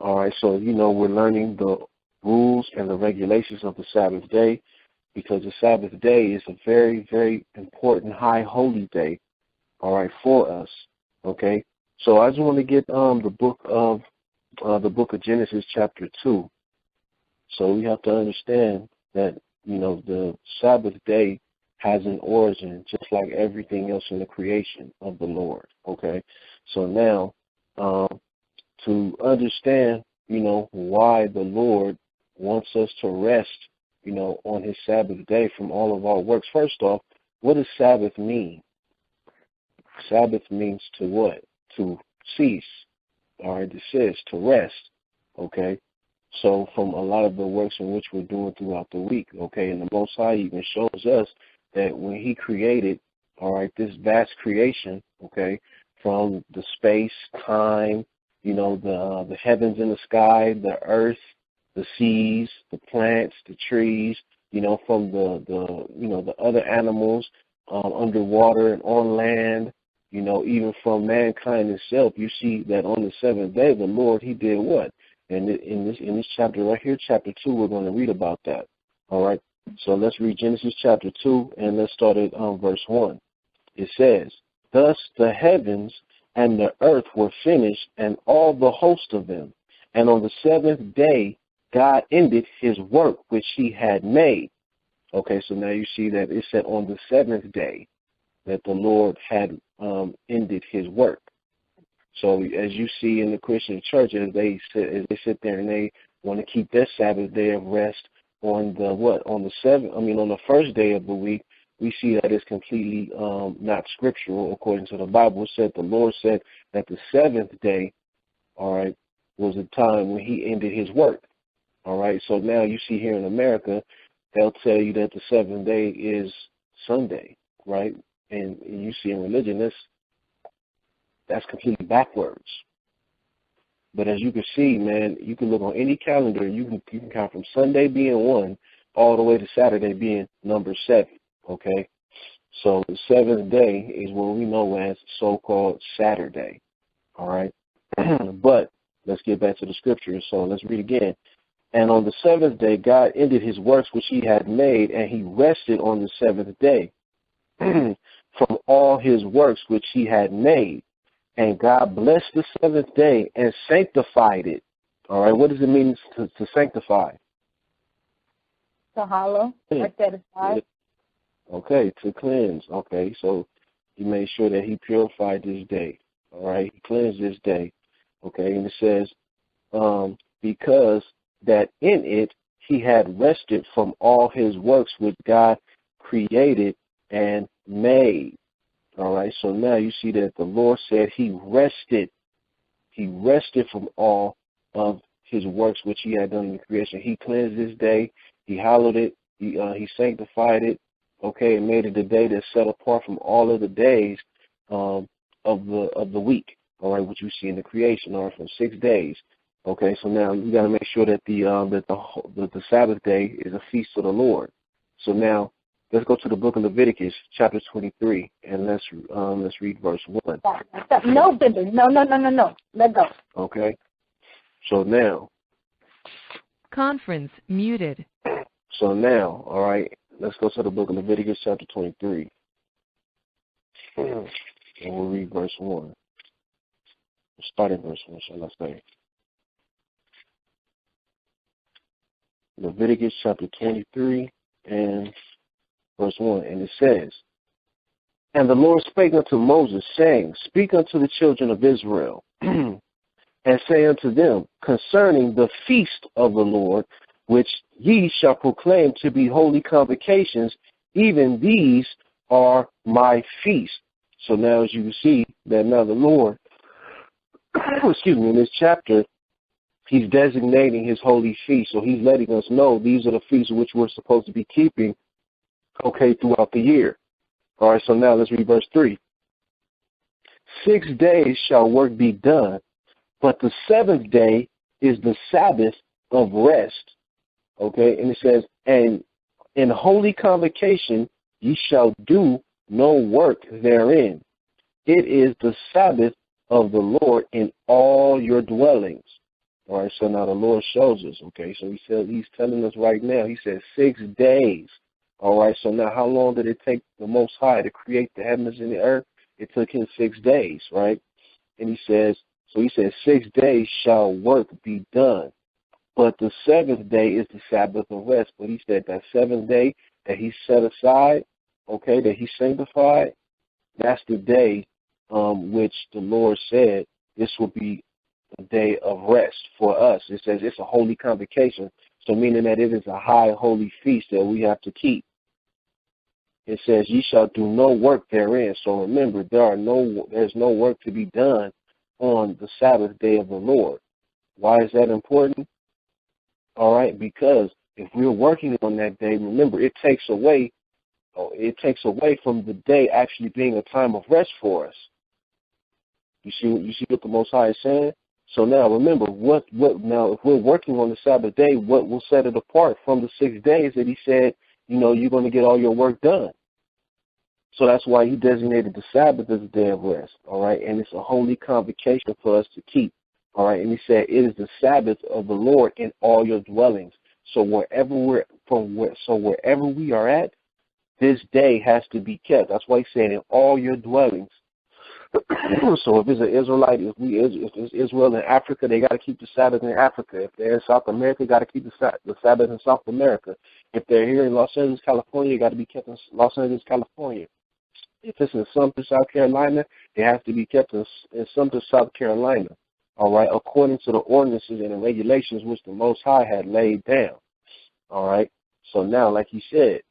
All right, so, we're learning the rules and the regulations of the Sabbath day, because the Sabbath day is a very, very important high holy day, all right, for us, okay? So I just want to get the book of Genesis chapter 2. So we have to understand that, the Sabbath day has an origin just like everything else in the creation of the Lord, okay? So now, to understand, why the Lord wants us to rest, on his Sabbath day from all of our works. First off, what does Sabbath mean? Sabbath means to what? To cease. All right, it says to rest, okay? So from a lot of the works in which we're doing throughout the week, okay? And the Most High even shows us that when he created, all right, this vast creation, okay, from the space, time, the heavens and the sky, the earth, the seas, the plants, the trees, from the other animals underwater and on land, even from mankind itself, you see that on the seventh day, the Lord, he did what? And in this chapter right here, chapter 2, we're going to read about that. All right. So let's read Genesis chapter 2, and let's start at verse 1. It says, "Thus the heavens and the earth were finished, and all the host of them. And on the seventh day, God ended his work which he had made." Okay, so now you see that it said on the seventh day that the Lord had ended his work. So as you see in the Christian church, as they sit there and they want to keep their Sabbath day of rest on the first day of the week, we see that it's completely not scriptural according to the Bible. It said the Lord said that the seventh day, all right, was a time when he ended his work. All right, so now you see here in America, they'll tell you that the seventh day is Sunday, right? And you see in religion, that's completely backwards. But as you can see, man, you can look on any calendar, you can count from Sunday being 1 all the way to Saturday being number 7, okay? So the seventh day is what we know as so-called Saturday, all right? But let's get back to the scriptures. So let's read again. "And on the seventh day, God ended his works which he had made, and he rested on the seventh day from all his works which he had made. And God blessed the seventh day and sanctified it." All right, what does it mean to sanctify? To hallow, or set aside. Okay, to cleanse. Okay, so he made sure that he purified this day. All right, he cleansed this day. Okay, and it says, because that in it he had rested from all his works which God created and made. All right, so now you see that the Lord said he rested. He rested from all of his works which he had done in the creation. He cleansed this day. He hallowed it. He sanctified it. Okay, and made it a day that's set apart from all of the days of the week. All right, which you see in the creation, or from 6 days. Okay, so now you got to make sure that the Sabbath day is a feast of the Lord. So now let's go to the book of Leviticus, chapter 23, and let's read verse 1. Stop. No, baby. No. Let go. Okay. So now. Conference muted. So now, all right, let's go to the book of Leviticus, chapter 23. And we'll read verse 1. We'll start at verse 1, shall I say. Leviticus, chapter 23, and verse 1, and it says, "And the Lord spake unto Moses, saying, Speak unto the children of Israel, and say unto them, concerning the feast of the Lord, which ye shall proclaim to be holy convocations, even these are my feasts." So now as you can see that now the Lord, in this chapter, he's designating his holy feast. So he's letting us know these are the feasts which we're supposed to be keeping, okay, throughout the year. All right, so now let's read verse 3. 6 days shall work be done, but the seventh day is the Sabbath of rest. Okay, and it says, "And in holy convocation ye shall do no work therein. It is the Sabbath of the Lord in all your dwellings." All right, so now the Lord shows us, okay? So he's telling us right now, he says 6 days. All right, so now how long did it take the Most High to create the heavens and the earth? It took him 6 days, right? And he says 6 days shall work be done. But the 7th day is the Sabbath of rest. But he said that 7th day that he set aside, okay, that he sanctified, that's the day which the Lord said this will be a day of rest for us. It says it's a holy convocation, so meaning that it is a high holy feast that we have to keep. It says, ye shall do no work therein. So remember, there's no work to be done on the Sabbath day of the Lord. Why is that important? All right, because if we're working on that day, remember, it takes away from the day actually being a time of rest for us. You see what the Most High is saying? So now remember, now if we're working on the Sabbath day, what will set it apart from the 6 days that he said, you're going to get all your work done? So that's why he designated the Sabbath as a day of rest, all right? And it's a holy convocation for us to keep, all right? And he said it is the Sabbath of the Lord in all your dwellings. So wherever we are at, this day has to be kept. That's why he said in all your dwellings. So if it's an Israelite, if it's Israel in Africa, they got to keep the Sabbath in Africa. If they're in South America, got to keep the Sabbath in South America. If they're here in Los Angeles, California, got to be kept in Los Angeles, California. If it's in Sumter, South Carolina, it has to be kept in Sumter, South Carolina. All right, according to the ordinances and the regulations which the Most High had laid down. All right. So now, like he said,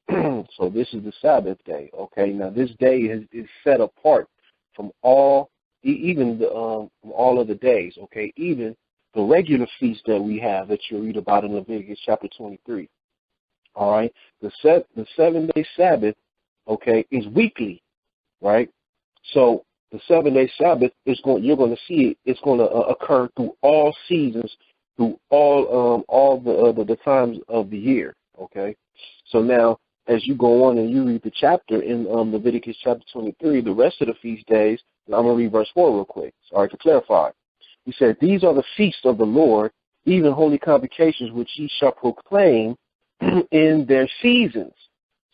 so this is the Sabbath day. Okay. Now this day is set apart from all of the days, okay, even the regular feast that we have that you read about in Leviticus chapter 23. All right, the 7-day Sabbath, okay, is weekly, right? So the 7-day Sabbath you're going to see it's going to occur through all seasons, through all the times of the year, okay. So now, as you go on and you read the chapter in Leviticus chapter 23, the rest of the feast days, and I'm going to read verse 4 real quick, sorry to clarify. He said, these are the feasts of the Lord, even holy convocations, which ye shall proclaim in their seasons.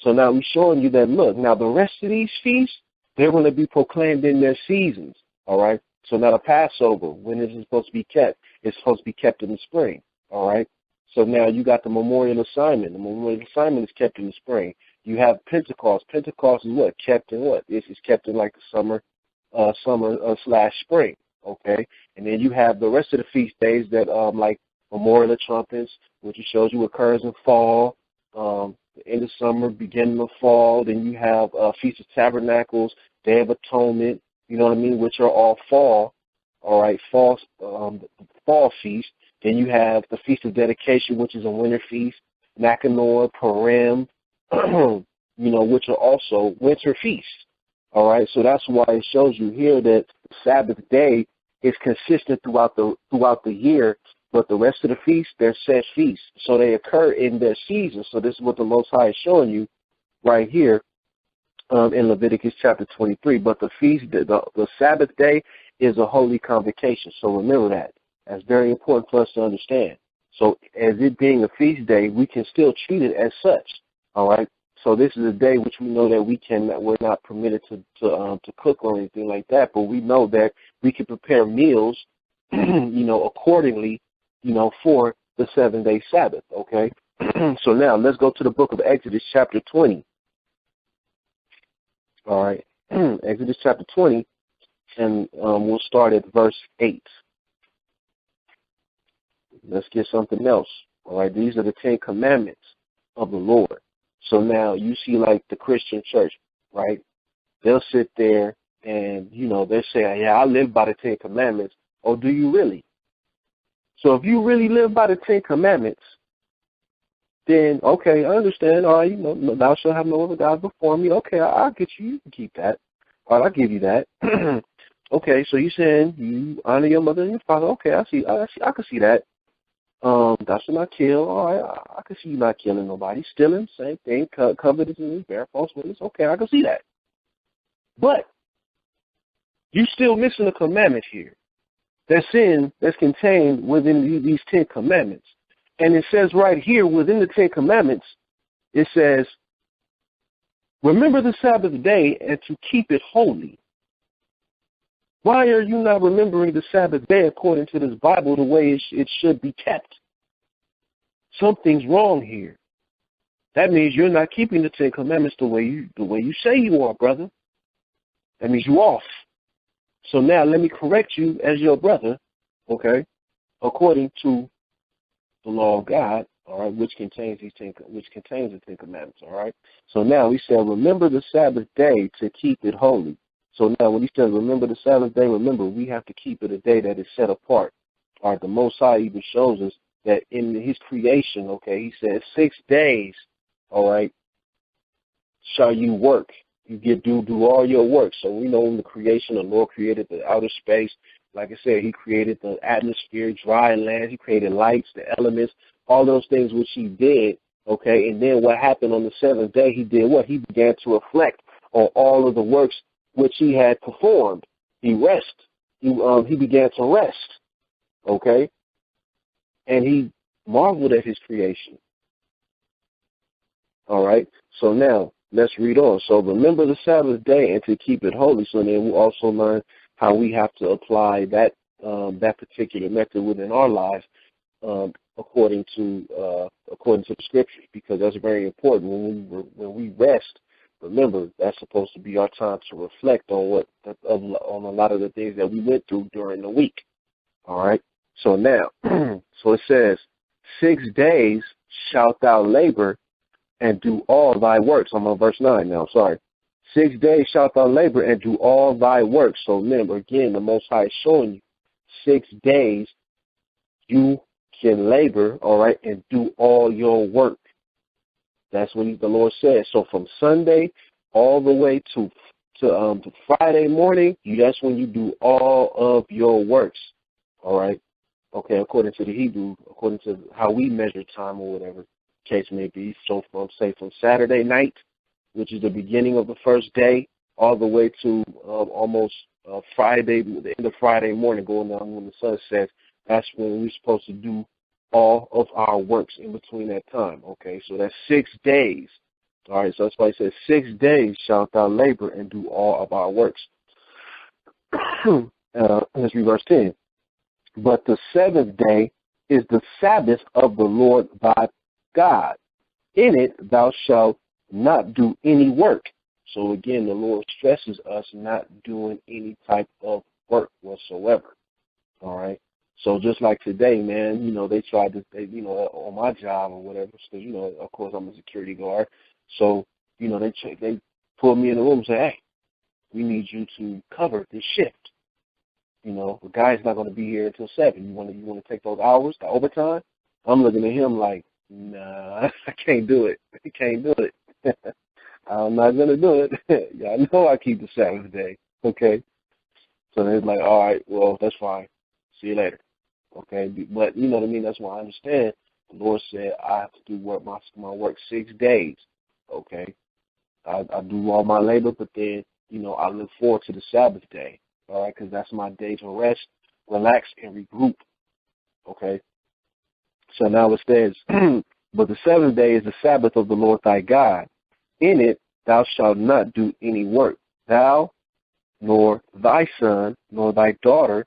So now we're showing you that, look, now the rest of these feasts, they're going to be proclaimed in their seasons, all right? So now the Passover, when is it supposed to be kept? It's supposed to be kept in the spring, all right? So now you got the memorial assignment. The memorial assignment is kept in the spring. You have Pentecost. Pentecost is what? Kept in what? This is kept in like the summer/spring, okay? And then you have the rest of the feast days that like Memorial of Trumpets, which shows you occurs in fall, the end of summer, beginning of fall. Then you have Feast of Tabernacles, Day of Atonement, you know what I mean, which are all fall, all right, fall feast. Then you have the Feast of Dedication, which is a winter feast, Mackinac, Purim, which are also winter feasts. All right, so that's why it shows you here that the Sabbath day is consistent throughout the year, but the rest of the feasts, they're set feasts, so they occur in their season. So this is what the Most High is showing you right here in Leviticus chapter 23. But the the Sabbath day is a holy convocation. So remember that. That's very important for us to understand. So as it being a feast day, we can still treat it as such. All right. So this is a day which we know that we're not permitted to cook or anything like that, but we know that we can prepare meals, accordingly, for the 7-day Sabbath. Okay. So now let's go to the book of Exodus chapter 20. All right. Exodus chapter 20, and we'll start at verse 8. Let's get something else. All right, these are the 10 commandments of the Lord. So now you see like the Christian church, right? They'll sit there and, they'll say, yeah, I live by the 10 commandments. Oh, do you really? So if you really live by the 10 commandments, then, okay, I understand. All right, thou shalt have no other gods before me. Okay, I'll get you. You can keep that. All right, I'll give you that. Okay, so you're saying you honor your mother and your father. Okay, I can see that. Thou shalt not kill. All right, I can see you not killing nobody. Stealing, same thing. Covetousness, bear false witness. Okay, I can see that. But you're still missing a commandment here. that's contained within these 10 commandments. And it says right here within the 10 commandments, it says, remember the Sabbath day and to keep it holy. Why are you not remembering the Sabbath day according to this Bible the way it should be kept? Something's wrong here. That means you're not keeping the 10 commandments the way you say you are, brother. That means you're off. So now let me correct you as your brother, okay, according to the law of God, all right, which contains the 10 commandments, all right. So now we said, remember the Sabbath day to keep it holy. So now when he says, remember the Sabbath day, remember we have to keep it a day that is set apart. All right, the Most High even shows us that in his creation, okay, he said 6 days, all right, shall you work. You do all your work. So we know in the creation, the Lord created the outer space. Like I said, he created the atmosphere, dry land. He created lights, the elements, all those things which he did, okay. And then what happened on the seventh day, he did what? He began to reflect on all of the works which he had performed. He began to rest, okay. And he marveled at his creation. All right. So now let's read on. So remember the Sabbath day and to keep it holy. So then we'll also learn how we have to apply that particular method within our lives according to the scriptures, because that's very important. When we rest, remember that's supposed to be our time to reflect on on a lot of the things that we went through during the week. All right. So now, so it says, 6 days shalt thou labor and do all thy works. I'm on verse 9 now, sorry. 6 days shalt thou labor and do all thy works. So remember, again, the Most High is showing you 6 days you can labor, all right, and do all your work. That's what the Lord says. So from Sunday all the way to Friday morning, that's when you do all of your works, all right? Okay, according to the Hebrew, according to how we measure time or whatever case may be. So from Saturday night, which is the beginning of the first day, all the way to almost Friday, the end of Friday morning, going down when the sun sets, that's when we're supposed to do all of our works in between that time. Okay, so that's 6 days. All right, so that's why it says 6 days shalt thou labor and do all of our works. Let's read verse 10. But the seventh day is the Sabbath of the Lord thy God. In it thou shalt not do any work. So again, the Lord stresses us not doing any type of work whatsoever. All right. So just like today, man, they tried to, on my job or whatever, because, of course I'm a security guard. So, they pulled me in the room and said, hey, we need you to cover this shift. The guy's not going to be here until 7. You want to take those hours, the overtime? I'm looking at him like, nah, I can't do it. I can't do it. I'm not going to do it. Yeah, I know I keep the Sabbath day. Okay. So they're like, all right, well, that's fine. See you later. Okay. But you know what I mean? That's why I understand. The Lord said I have to do my work 6 days. Okay. I do all my labor, but then, I look forward to the Sabbath day. All right, because that's my day to rest, relax, and regroup. Okay. So now it says, but the seventh day is the Sabbath of the Lord thy God. In it thou shalt not do any work, thou, nor thy son, nor thy daughter,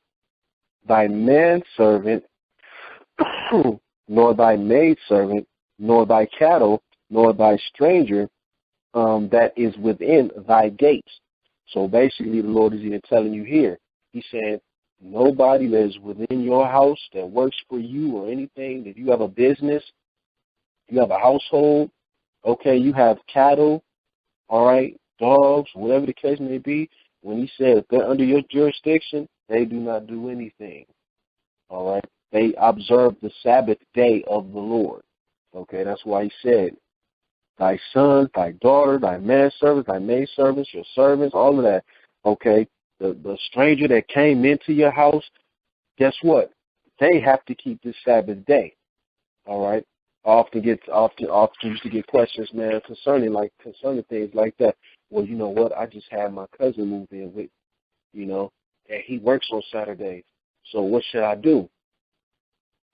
thy manservant, nor thy maidservant, nor thy cattle, nor thy stranger that is within thy gates. So basically, the Lord is even telling you here. He said, nobody that is within your house that works for you or anything, if you have a business, you have a household, okay, you have cattle, all right, dogs, whatever the case may be, when he said if they're under your jurisdiction, they do not do anything, all right? They observe the Sabbath day of the Lord, okay? That's why he said, thy sons, thy daughter, thy manservants, thy maidservants, your servants, all of that, okay? The stranger that came into your house, guess what? They have to keep this Sabbath day, all right? I often used to get questions, man, concerning things like that. Well, you know what? I just had my cousin move in with, and he works on Saturdays. So what should I do?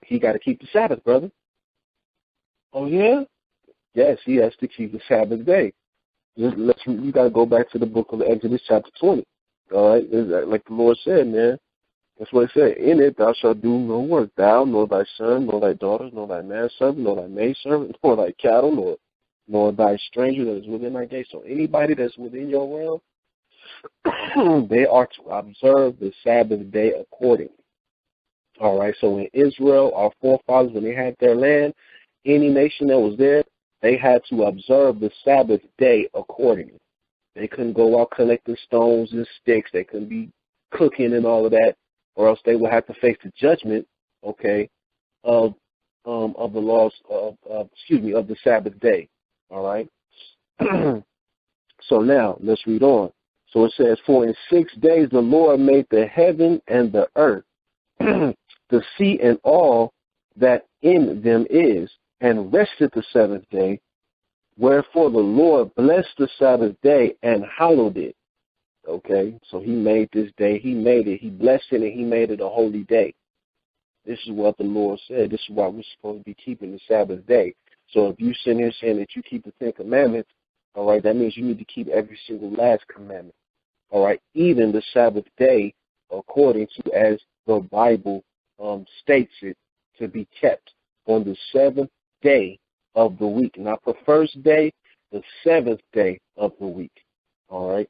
He got to keep the Sabbath, brother. Oh, yeah? Yes, he has to keep the Sabbath day. You got to go back to the book of Exodus chapter 20. All right? Like the Lord said, man. That's what it said. In it thou shalt do no work, thou, nor thy son, nor thy daughters, nor thy manservant, nor thy maidservant, nor thy cattle, nor thy stranger that is within thy gate. So anybody that's within your realm, they are to observe the Sabbath day accordingly. All right, so in Israel, our forefathers, when they had their land, any nation that was there, they had to observe the Sabbath day accordingly. They couldn't go out collecting stones and sticks. They couldn't be cooking and all of that, or else they would have to face the judgment, okay, of the laws of the Sabbath day. All right. So now let's read on. So it says, for in 6 days the Lord made the heaven and the earth, the sea and all that in them is, and rested the seventh day. Wherefore the Lord blessed the Sabbath day and hallowed it. Okay, so he made this day, he made it, he blessed it, and he made it a holy day. This is what the Lord said. This is why we're supposed to be keeping the Sabbath day. So if you sit here saying that you keep the 10 Commandments, all right, that means you need to keep every single last commandment. All right, even the Sabbath day, according to as the Bible states it, to be kept on the seventh day of the week. Not the first day, the seventh day of the week. All right.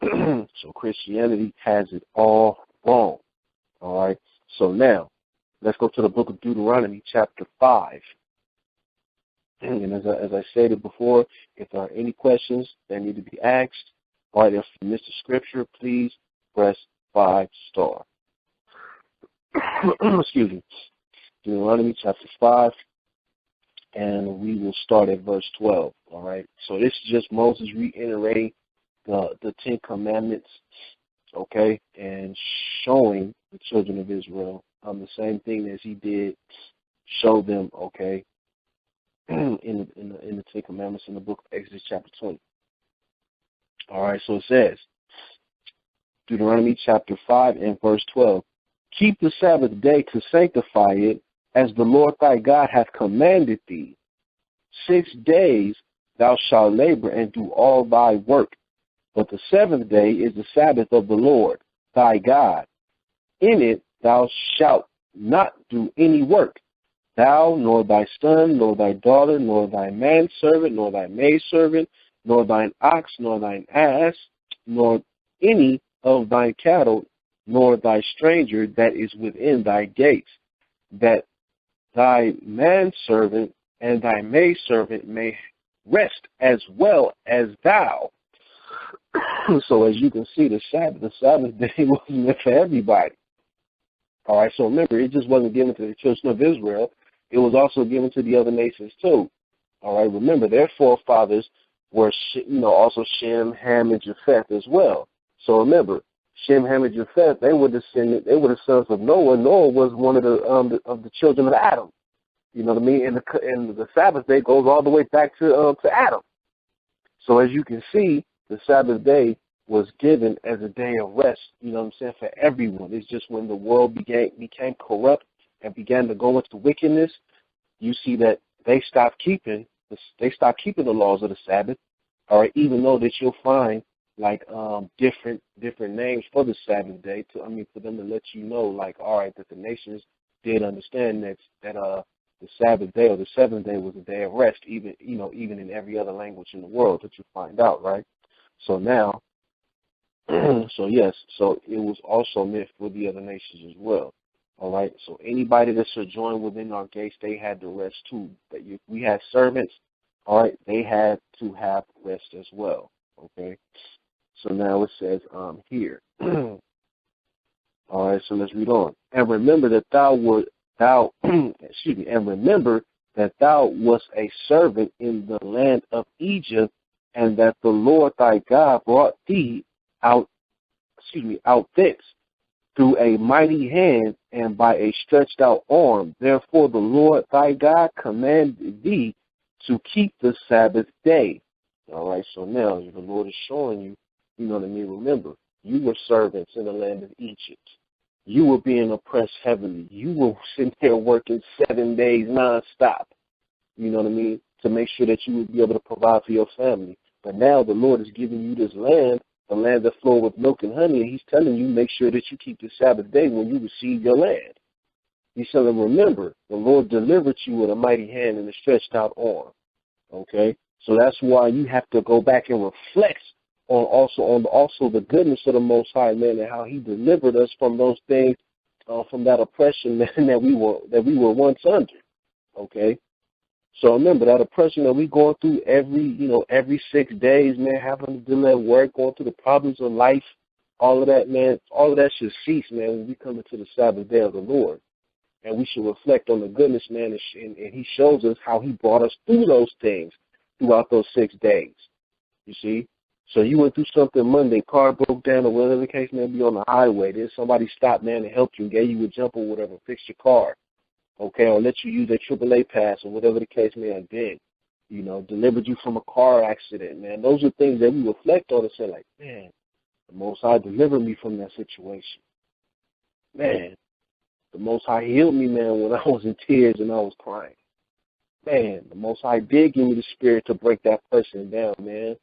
So Christianity has it all wrong. All right. So now, let's go to the book of Deuteronomy, chapter 5. And as I stated before, if there are any questions that need to be asked, or if you missed the scripture, please press 5 star. Excuse me. Deuteronomy chapter 5, and we will start at verse 12. All right. So this is just Moses reiterating the 10 Commandments, okay, and showing the children of Israel the same thing as he did show them, okay, in the 10 Commandments in the book of Exodus chapter 20. All right, so it says, Deuteronomy chapter 5 and verse 12, keep the Sabbath day to sanctify it, as the Lord thy God hath commanded thee. 6 days thou shalt labor and do all thy work, but the seventh day is the Sabbath of the Lord thy God. In it thou shalt not do any work, thou, nor thy son, nor thy daughter, nor thy manservant, nor thy maidservant, nor thine ox, nor thine ass, nor any of thy cattle, nor thy stranger that is within thy gates, that thy manservant and thy maidservant may rest as well as thou. So as you can see, the Sabbath day wasn't meant for everybody. All right, so remember, it just wasn't given to the children of Israel. It was also given to the other nations too. All right, remember, their forefathers were, also Shem, Ham, and Japheth as well. So remember, Shem, Ham, and Japheth, they were the sons of Noah. Noah was one of the children of Adam. You know what I mean? And the Sabbath day goes all the way back to Adam. So as you can see, the Sabbath day was given as a day of rest, you know what I'm saying, for everyone. It's just when the world became corrupt and began to go into wickedness, you see that they stopped keeping the laws of the Sabbath. All right, even though that you'll find like different names for the Sabbath day for them to let you know, like, all right, that the nations did understand that the Sabbath day or the seventh day was a day of rest, even in every other language in the world that you find out, right? So now, so it was also meant for the other nations as well. All right. So anybody that should join within our gates, they had to rest too. We had servants, all right, they had to have rest as well. Okay. So now it says here. All right. So let's read on. And remember that and remember that thou wast a servant in the land of Egypt, and that the Lord thy God brought thee out thence through a mighty hand and by a stretched out arm. Therefore the Lord thy God commanded thee to keep the Sabbath day. All right, so now the Lord is showing you, you know what I mean, remember, you were servants in the land of Egypt. you were being oppressed heavily. You were sitting there working 7 days nonstop, you know what I mean, to make sure that you would be able to provide for your family. But now the Lord is giving you this land, the land that flows with milk and honey, and he's telling you, make sure that you keep the Sabbath day when you receive your land. He's telling, remember, the Lord delivered you with a mighty hand and a stretched out arm. Okay? So that's why you have to go back and reflect on also the goodness of the Most High, man, and how he delivered us from those things, from that oppression, man, that we were once under. Okay? So remember that oppression that we going through every 6 days, man, having to delay work, going through the problems of life, all of that, man, all of that should cease, man, when we come into the Sabbath day of the Lord. And we should reflect on the goodness, man, and he shows us how he brought us through those things throughout those 6 days. You see? So you went through something Monday, car broke down or whatever the case may be on the highway. Then somebody stopped, man, and helped you, gave you a jump or whatever, fixed your car. Okay, or let you use a AAA pass or whatever the case may have been, delivered you from a car accident, man. Those are things that we reflect on and say, like, man, the Most High delivered me from that situation. Man, the Most High healed me, man, when I was in tears and I was crying. Man, the Most High did give me the spirit to break that person down, man.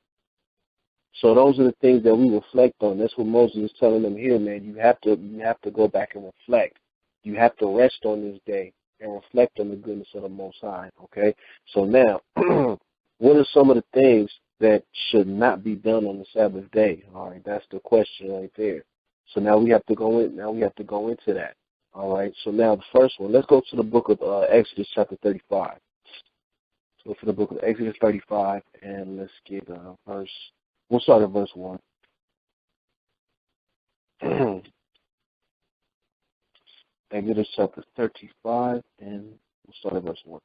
So those are the things that we reflect on. That's what Moses is telling them here, man. You have to go back and reflect. You have to rest on this day and reflect on the goodness of the Most High, okay? So now, what are some of the things that should not be done on the Sabbath day? All right, that's the question right there. So now we have to go into that. All right, so now the first one, let's go to the book of Exodus chapter 35. So for the book of Exodus 35, and let's get verse, we'll start at verse 1. Exodus chapter 35, and we'll start at verse 1.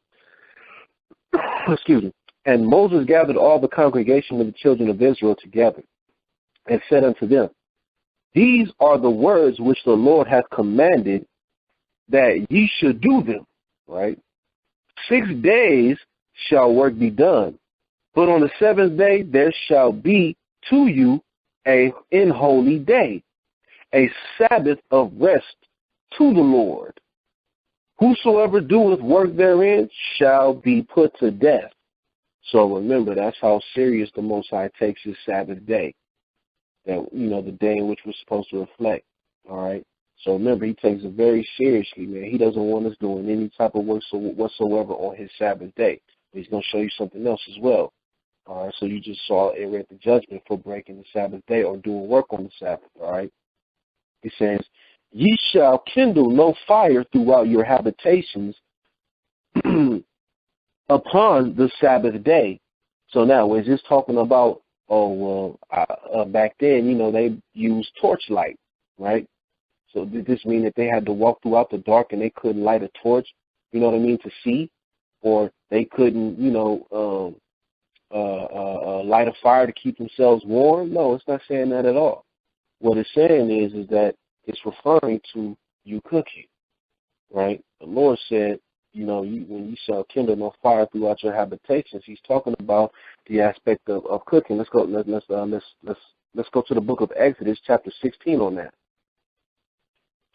Excuse me. And Moses gathered all the congregation of the children of Israel together, and said unto them, These are the words which the Lord hath commanded, that ye should do them. Right? 6 days shall work be done, but on the 7th day there shall be to you an holy day, a Sabbath of rest to the Lord. Whosoever doeth work therein shall be put to death. So remember, that's how serious the Most High takes his Sabbath day. That, the day in which we're supposed to reflect. All right. So remember, he takes it very seriously, man. He doesn't want us doing any type of work whatsoever on his Sabbath day. But he's going to show you something else as well. All right. So you just saw and read the judgment for breaking the Sabbath day or doing work on the Sabbath. All right. He says, Ye shall kindle no fire throughout your habitations upon the Sabbath day. So now, is this talking about, back then, they used torchlight, right? So did this mean that they had to walk throughout the dark and they couldn't light a torch, to see? Or they couldn't, light a fire to keep themselves warm? No, it's not saying that at all. What it's saying is that it's referring to you cooking, right? The Lord said, when you shall kindle no fire throughout your habitations, he's talking about the aspect of cooking. Let's go to the book of Exodus chapter 16 on that.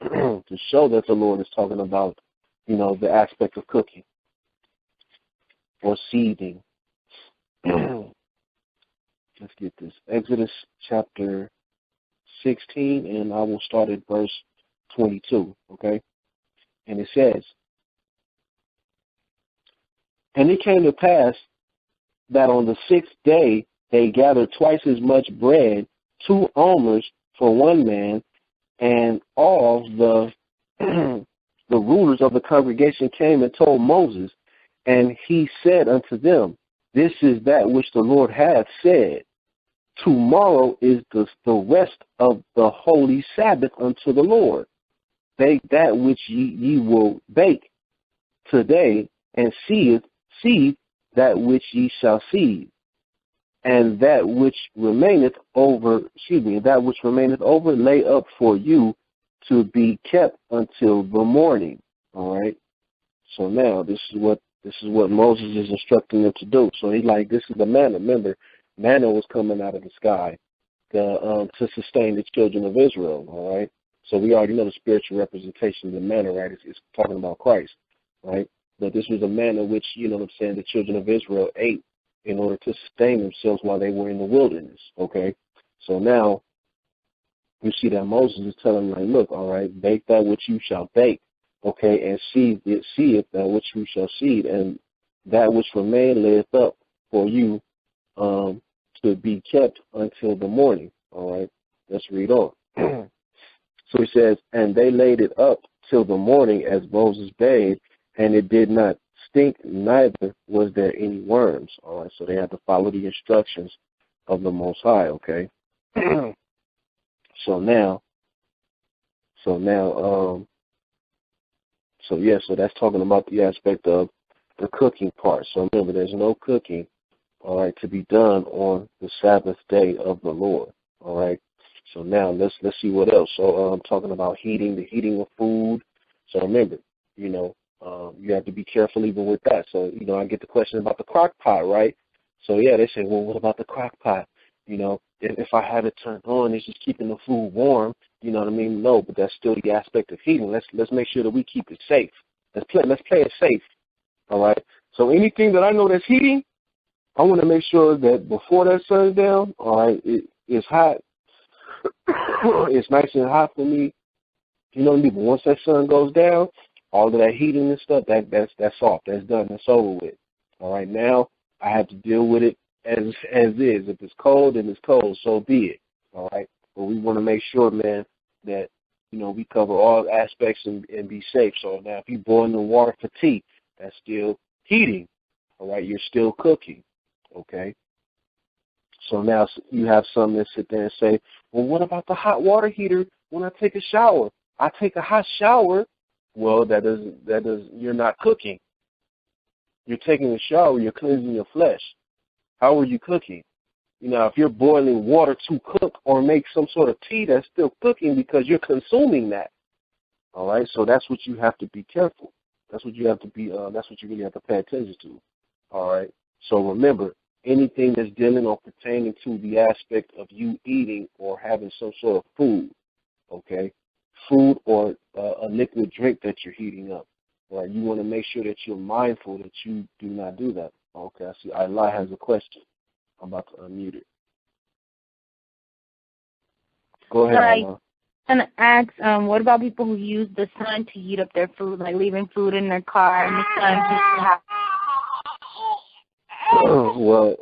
To show that the Lord is talking about, the aspect of cooking or seething. Let's get this. Exodus chapter 16, and I will start at verse 22, okay? And it says, And it came to pass that on the 6th day they gathered twice as much bread, 2 omers for one man, and all the the rulers of the congregation came and told Moses, and he said unto them, This is that which the Lord hath said. Tomorrow is the rest of the holy Sabbath unto the Lord. Bake that which ye will bake today, and seethe that which ye shall seethe, and that which remaineth over, lay up for you to be kept until the morning. All right. So now this is what Moses is instructing them to do. So he's like, this is the manna. Remember, manna was coming out of the sky to sustain the children of Israel. All right. So we already know the spiritual representation of the manna, right? It's talking about Christ, right? But this was a manna which, the children of Israel ate in order to sustain themselves while they were in the wilderness, okay? So now you see that Moses is telling them, like, look, all right, bake that which you shall bake, okay, and seed it that which you shall seed, and that which remain layeth up for you to be kept until the morning, all right? Let's read on. So he says, and they laid it up till the morning as Moses bade, and it did not stink, neither was there any worms. All right, so they had to follow the instructions of the Most High, okay? So that's talking about the aspect of the cooking part. So remember, there's no cooking, all right, to be done on the Sabbath day of the Lord, all right? So now let's see what else. So I'm talking about the heating of food. So remember, you have to be careful even with that. So, I get the question about the crock pot, right? So, yeah, they say, well, what about the crock pot? If I have it turned on, it's just keeping the food warm. You know what I mean? No, but that's still the aspect of heating. Let's make sure that we keep it safe. Let's play it safe, all right? So anything that I know that's heating, I want to make sure that before that sun's down, all right, it's hot. It's nice and hot for me. But once that sun goes down, all of that heating and stuff, that's off. That's done. That's over with. All right, now I have to deal with it as is. If it's cold, then it's cold. So be it. All right. But we want to make sure, man, that we cover all aspects and be safe. So now, if you boil the water for tea, that's still heating. All right, you're still cooking. Okay. So now you have some that sit there and say, well, what about the hot water heater when I take a shower? I take a hot shower. Well, you're not cooking. You're taking a shower, you're cleansing your flesh. How are you cooking? If you're boiling water to cook or make some sort of tea, that's still cooking because you're consuming that. All right, so that's what you have to be careful. That's what you have to be. That's what you really have to pay attention to. All right. So remember, anything that's dealing or pertaining to the aspect of you eating or having some sort of food, okay, food or a liquid drink that you're heating up, right? You want to make sure that you're mindful that you do not do that. Okay, I see Allah has a question. I'm about to unmute it. Go ahead, Allah. I'm going to ask, what about people who use the sun to heat up their food, like leaving food in their car and the sun just to have... Well,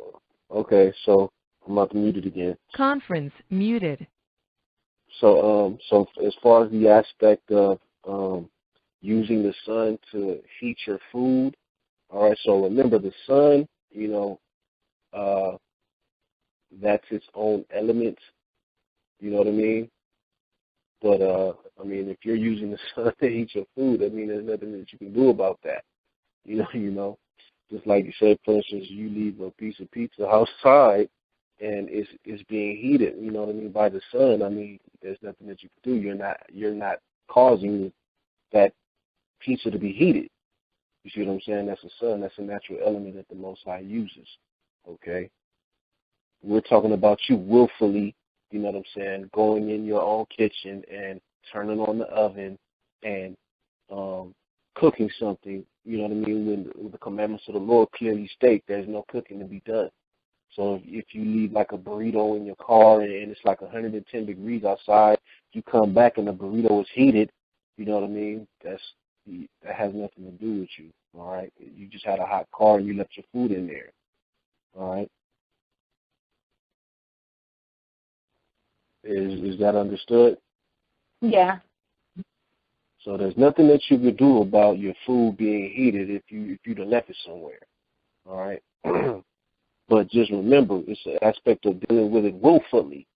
okay, so I'm about to mute it again. Conference muted. So as far as the aspect of using the sun to heat your food, all right, so remember the sun, that's its own element, you know what I mean? But, if you're using the sun to heat your food, there's nothing that you can do about that, Just like you said, for instance, you leave a piece of pizza outside and it's being heated, by the sun. There's nothing that you can do. You're not causing that pizza to be heated. You see what I'm saying? That's the sun. That's a natural element that the Most High uses. Okay? We're talking about you willfully, going in your own kitchen and turning on the oven and cooking something, when the commandments of the Lord clearly state there's no cooking to be done. So if you leave like a burrito in your car and it's like 110 degrees outside, you come back and the burrito is heated, that has nothing to do with you, all right? You just had a hot car and you left your food in there, all right? Is that understood? Yeah. So there's nothing that you could do about your food being heated if you'd have left it somewhere. All right. But just remember, it's an aspect of dealing with it willfully.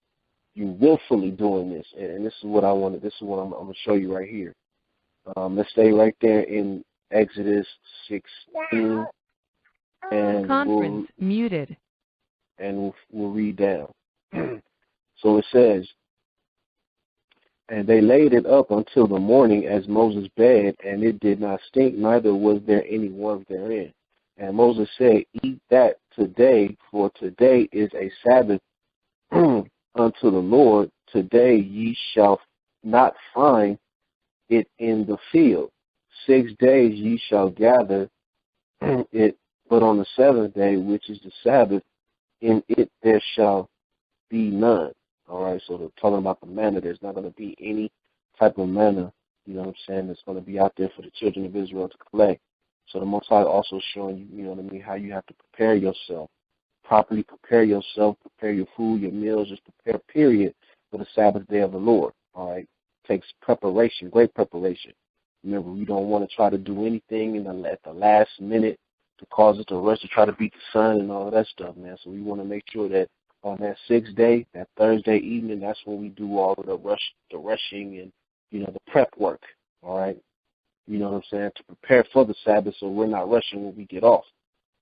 You willfully doing this, and this is what I wanted. This is what I'm going to show you right here. Let's stay right there in Exodus 16, and Conference muted. And we'll read down. So it says, and they laid it up until the morning as Moses bade, and it did not stink, neither was there any worm therein. And Moses said, eat that today, for today is a Sabbath unto the Lord. Today ye shall not find it in the field. 6 days ye shall gather it, but on the seventh day, which is the Sabbath, in it there shall be none. All right, so they're talking about the manna. There's not going to be any type of manna, you know what I'm saying, that's going to be out there for the children of Israel to collect. So the Most High also showing you, you know what I mean, how you have to prepare yourself, properly prepare yourself, prepare your food, your meals, just prepare, period, for the Sabbath day of the Lord. All right, takes preparation, great preparation. Remember, we don't want to try to do anything at the last minute to cause us to rush to try to beat the sun and all of that stuff, man. So we want to make sure that on that sixth day, that Thursday evening, that's when we do all of the rushing and, you know, the prep work, all right? You know what I'm saying? To prepare for the Sabbath so we're not rushing when we get off,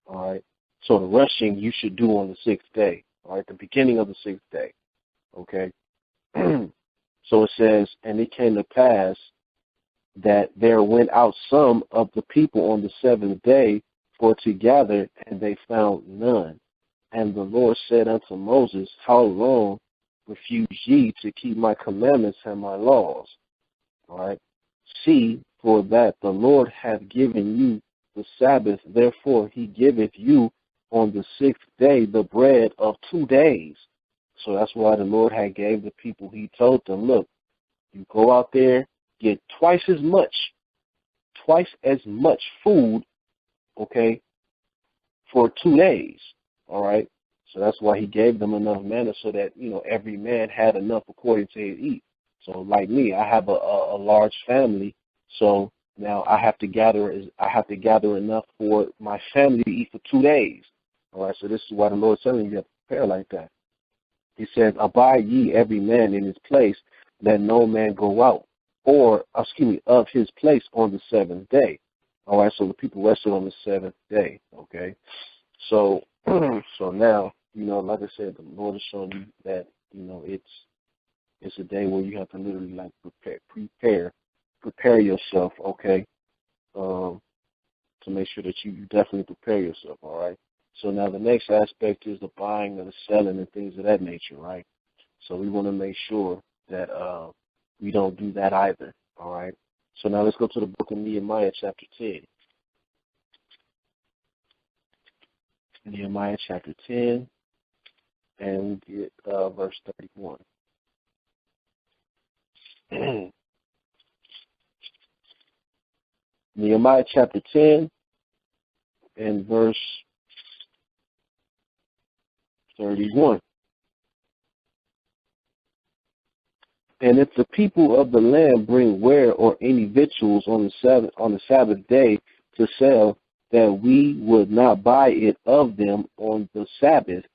all right? So the rushing you should do on the sixth day, all right, the beginning of the sixth day, okay? So it says, and it came to pass that there went out some of the people on the seventh day for to gather, and they found none. And the Lord said unto Moses, how long refuse ye to keep my commandments and my laws? All right. See, for that the Lord hath given you the Sabbath, therefore he giveth you on the sixth day the bread of 2 days. So that's why the Lord had gave the people, he told them, look, you go out there, get twice as much food, okay, for 2 days. All right. So that's why he gave them enough manna so that, you know, every man had enough according to his eat. So like me, I have a large family. So now I have to gather enough for my family to eat for 2 days. All right. So this is why the Lord's telling you have to prepare like that. He says, abide ye every man in his place, let no man go out, of his place on the seventh day. All right. So the people rested on the seventh day. Okay. So now, you know, like I said, the Lord is showing you that, you know, it's a day where you have to literally like prepare yourself, okay, to make sure that you definitely prepare yourself, all right. So now the next aspect is the buying and the selling and things of that nature, right? So we want to make sure that we don't do that either, all right. So now let's go to the book of Nehemiah, chapter 10. Nehemiah chapter 10, and we get verse 31. Nehemiah chapter 10 and verse 31. And if the people of the land bring ware or any victuals on the Sabbath day to sell, that we would not buy it of them on the Sabbath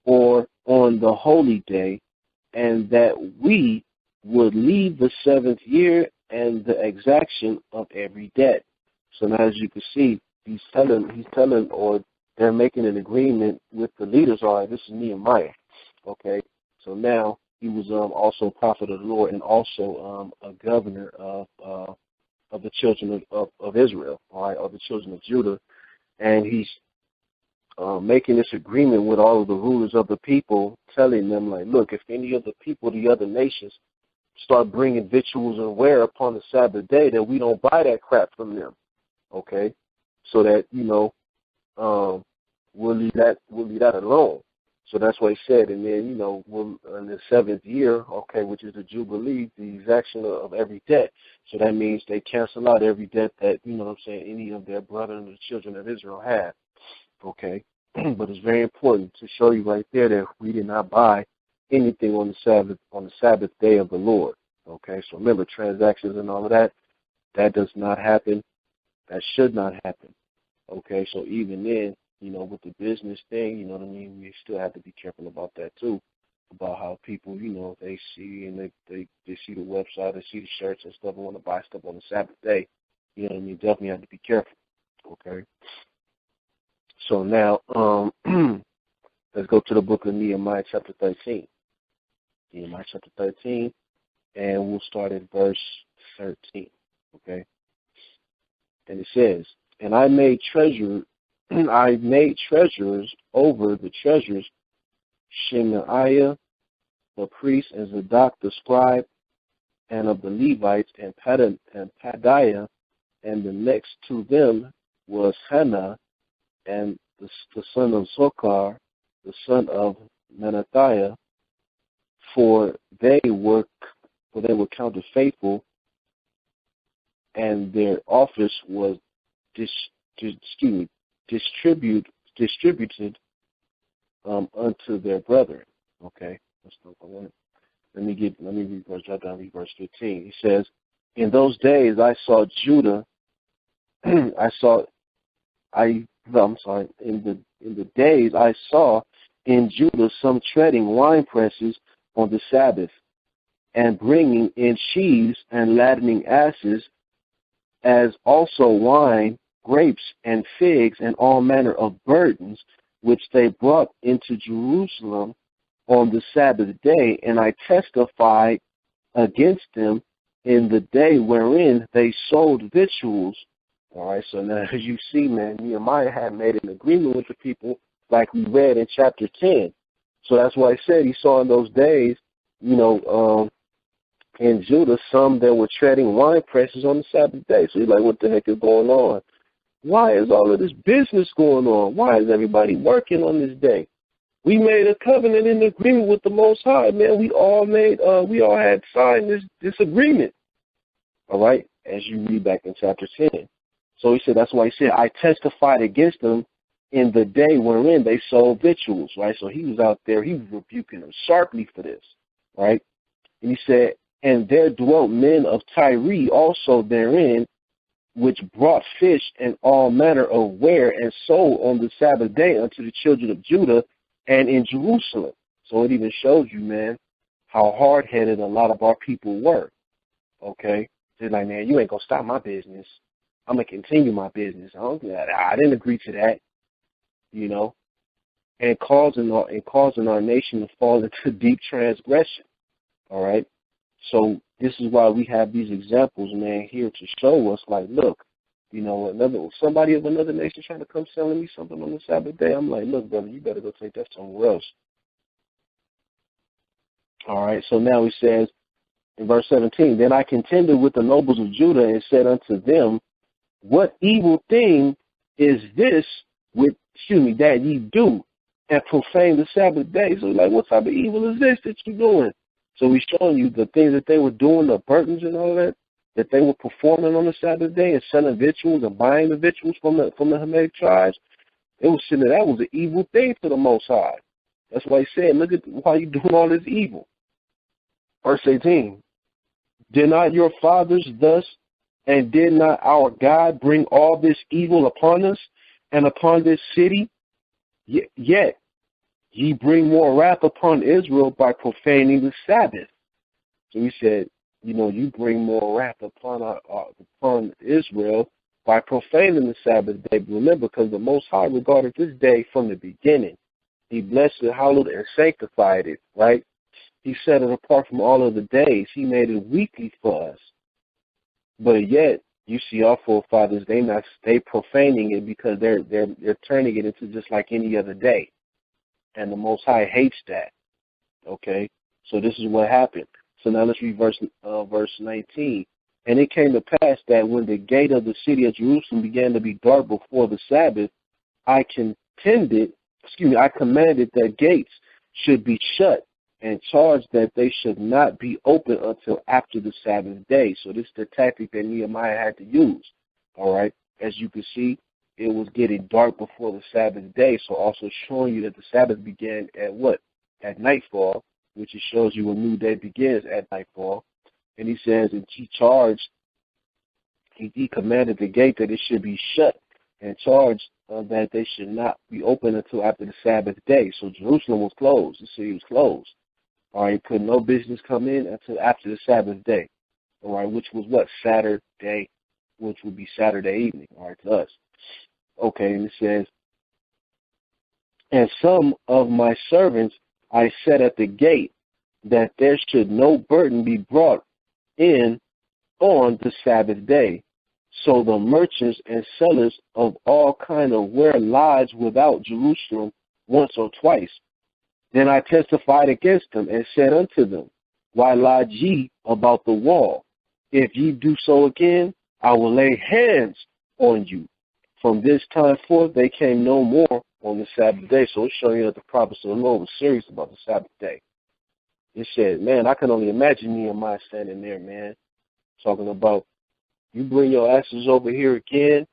or on the holy day, and that we would leave the seventh year and the exaction of every debt. So now, as you can see, he's telling, or they're making an agreement with the leaders. All right, this is Nehemiah. Okay, so now he was also a prophet of the Lord and also a governor of the children of Israel, all right, of the children of Judah, and he's making this agreement with all of the rulers of the people, telling them, like, look, if any of the people, the other nations, start bringing victuals and ware upon the Sabbath day, then we don't buy that crap from them, okay? So that, you know, we'll leave that alone. So that's what he said. And then, you know, in the seventh year, okay, which is the Jubilee, the exaction of every debt. So that means they cancel out every debt that, you know what I'm saying, any of their brethren, the children of Israel have, okay? But it's very important to show you right there that we did not buy anything on the Sabbath day of the Lord, okay? So remember, transactions and all of that, that does not happen. That should not happen, okay? So even then, you know, with the business thing, you know what I mean, we still have to be careful about that too, about how people, you know, they see and they see the website, they see the shirts and stuff, and want to buy stuff on the Sabbath day. You know what I mean? Definitely have to be careful, okay? So now, let's go to the book of Nehemiah chapter 13. Nehemiah chapter 13, and we'll start at verse 13, okay? And it says, and I made treasurers over the treasures, Shemaiah the priest and Zadok the scribe, and of the Levites, and Padiah, and the next to them was Hannah, and the son of Zokar, the son of Menathiah, for they were counted faithful, and their office was distributed unto their brethren. Okay, that's not the one. Let me read verse 15. He says, in those days I saw Judah. In the days I saw in Judah some treading wine presses on the Sabbath, and bringing in sheaves and laddening asses, as also wine, grapes, and figs, and all manner of burdens, which they brought into Jerusalem on the Sabbath day. And I testified against them in the day wherein they sold victuals. All right, so now as you see, man, Nehemiah had made an agreement with the people like we read in chapter 10. So that's why he said he saw in those days, in Judah, some that were treading wine presses on the Sabbath day. So he's like, what the heck is going on? Why is all of this business going on? Why is everybody working on this day? We made a covenant and agreement with the Most High, man. We all had signed this agreement. All right, as you read back in chapter 10. So he said, that's why he said, I testified against them in the day wherein they sold victuals, right? So he was out there, he was rebuking them sharply for this, right? And he said, and there dwelt men of Tyre also therein, which brought fish and all manner of ware and sold on the Sabbath day unto the children of Judah and in Jerusalem. So it even shows you, man, how hard-headed a lot of our people were, okay? They're like, man, you ain't going to stop my business. I'm going to continue my business. I didn't agree to that, and causing our nation to fall into deep transgression, all right? So this is why we have these examples, man, here to show us, like, look, somebody of another nation trying to come selling me something on the Sabbath day. I'm like, look, brother, you better go take that somewhere else. All right, so now he says in verse 17, then I contended with the nobles of Judah and said unto them, what evil thing is this that ye do and profane the Sabbath day? So like, what type of evil is this that you're doing? So he's showing you the things that they were doing, the burdens and all that they were performing on the Sabbath day and selling victuals and buying the victuals from the Hamitic tribes. It was saying that was an evil thing to the Most High. That's why he said, look at why you doing all this evil. Verse 18, did not your fathers thus, and did not our God bring all this evil upon us and upon this city? Yet ye bring more wrath upon Israel by profaning the Sabbath. So he said, you bring more wrath upon Israel by profaning the Sabbath day. But remember, because the Most High regarded this day from the beginning. He blessed it, hallowed, and sanctified it, right? He set it apart from all of the days. He made it weekly for us. But yet, you see our forefathers, they profaning it because they're turning it into just like any other day. And the Most High hates that. Okay? So this is what happened. So now let's read verse 19. And it came to pass that when the gate of the city of Jerusalem began to be dark before the Sabbath, I commanded that gates should be shut and charged that they should not be open until after the Sabbath day. So this is the tactic that Nehemiah had to use. All right? As you can see, it was getting dark before the Sabbath day, so also showing you that the Sabbath began at what? At nightfall, which it shows you a new day begins at nightfall. And he says, and he commanded the gate that it should be shut and charged that they should not be open until after the Sabbath day. So Jerusalem was closed. The city was closed. All right, could no business come in until after the Sabbath day. All right, which was what? Saturday, which would be Saturday evening, all right, to us. Okay, and it says, and some of my servants I set at the gate, that there should no burden be brought in on the Sabbath day. So the merchants and sellers of all kind of ware lies without Jerusalem once or twice. Then I testified against them and said unto them, Why lie ye about the wall? If ye do so again, I will lay hands on you. From this time forth, they came no more on the Sabbath day. So it's showing you that the prophets of the Lord was serious about the Sabbath day. It said, man, I can only imagine Nehemiah standing there, man, talking about, you bring your asses over here again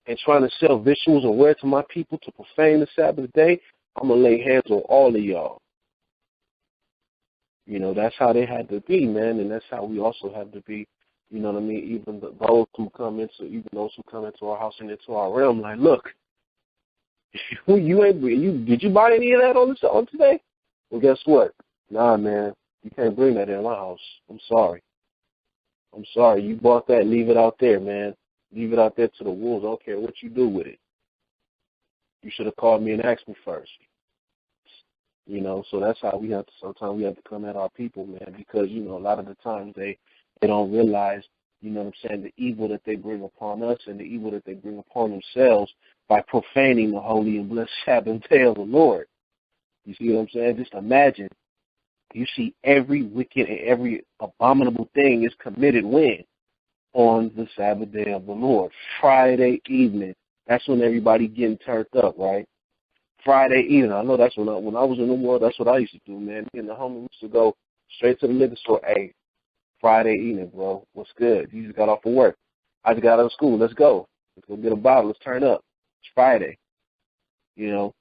and trying to sell victuals and wear to my people to profane the Sabbath day, I'm going to lay hands on all of y'all. You know, that's how they had to be, man, and that's how we also have to be, you know what I mean, even those who come into our house and into our realm, like, look, did you buy any of that on today? Well, guess what? Nah, man, you can't bring that in my house. I'm sorry. You bought that, leave it out there, man. Leave it out there to the wolves. I don't care what you do with it. You should have called me and asked me first. You know, so that's how sometimes we have to come at our people, man, because, you know, a lot of the times they don't realize, you know what I'm saying, the evil that they bring upon us and the evil that they bring upon themselves by profaning the holy and blessed Sabbath day of the Lord. You see what I'm saying? Just imagine, you see every wicked and every abominable thing is committed when? On the Sabbath day of the Lord. Friday evening. That's when everybody getting turned up, right? Friday evening. I know that's when I was in the world, that's what I used to do, man. Me and the homie used to go straight to the liquor store. Hey, Friday evening, bro. What's good? You just got off of work. I just got out of school. Let's go. Let's go get a bottle. Let's turn up. It's Friday. You know,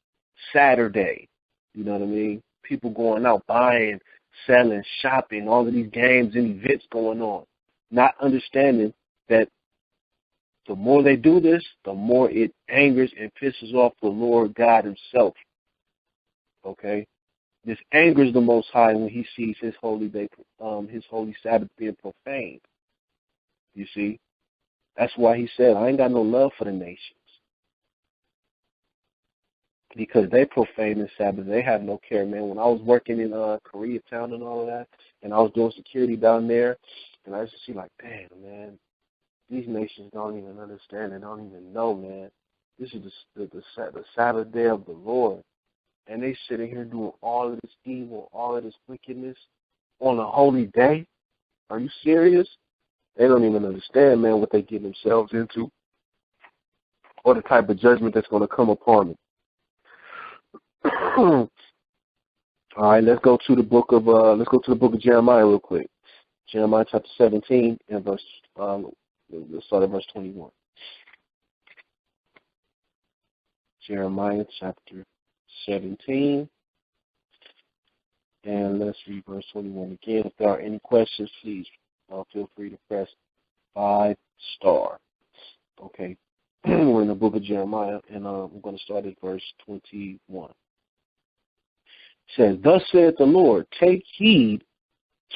Saturday. You know what I mean? People going out, buying, selling, shopping, all of these games and events going on. Not understanding that the more they do this, the more it angers and pisses off the Lord God himself. Okay? This angers the Most High when he sees his holy day, his holy Sabbath being profaned. You see? That's why he said, I ain't got no love for the nations. Because they profane the Sabbath. They have no care, man. When I was working in Koreatown and all of that, and I was doing security down there, and I used to see like, damn, man, these nations don't even understand and don't even know, man. This is the Sabbath day of the Lord. And they sitting here doing all of this evil, all of this wickedness on a holy day. Are you serious? They don't even understand, man, what they get themselves into or the type of judgment that's going to come upon them. All right, let's go to the book of Jeremiah real quick. Jeremiah chapter 17 and let's start at verse 21. Jeremiah chapter 17, and let's read verse 21 again. If there are any questions, please feel free to press 5 star. Okay, we're in the book of Jeremiah, and we're going to start at verse 21. It says, Thus saith the Lord, take heed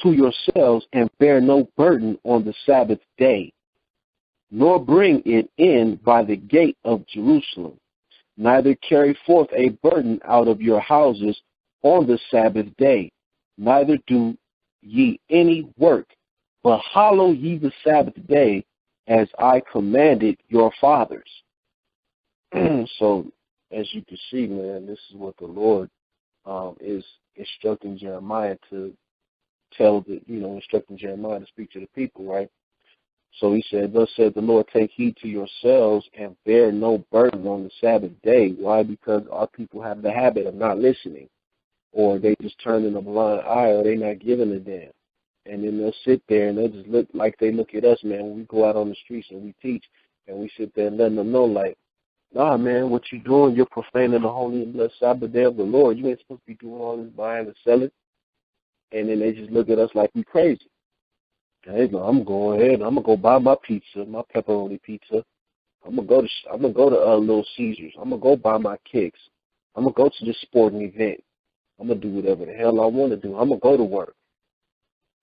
to yourselves and bear no burden on the Sabbath day, nor bring it in by the gate of Jerusalem. Neither carry forth a burden out of your houses on the Sabbath day, neither do ye any work, but hallow ye the Sabbath day, as I commanded your fathers. So, as you can see, man, this is what the Lord is instructing Jeremiah to instructing Jeremiah to speak to the people, right? So he said, Thus said the Lord, take heed to yourselves and bear no burden on the Sabbath day. Why? Because our people have the habit of not listening, or they just turn in a blind eye, or they not giving a damn. And then they'll sit there and they'll just look like they look at us, man, when we go out on the streets and we teach, and we sit there and letting them know, like, nah, man, what you doing? You're profaning the holy and blessed Sabbath day of the Lord. You ain't supposed to be doing all this buying and selling. And then they just look at us like we crazy. Hey, no, I'm going ahead. I'm gonna go buy my pizza, my pepperoni pizza. I'm gonna go to Little Caesars. I'm gonna go buy my kicks. I'm gonna go to this sporting event. I'm gonna do whatever the hell I want to do. I'm gonna go to work.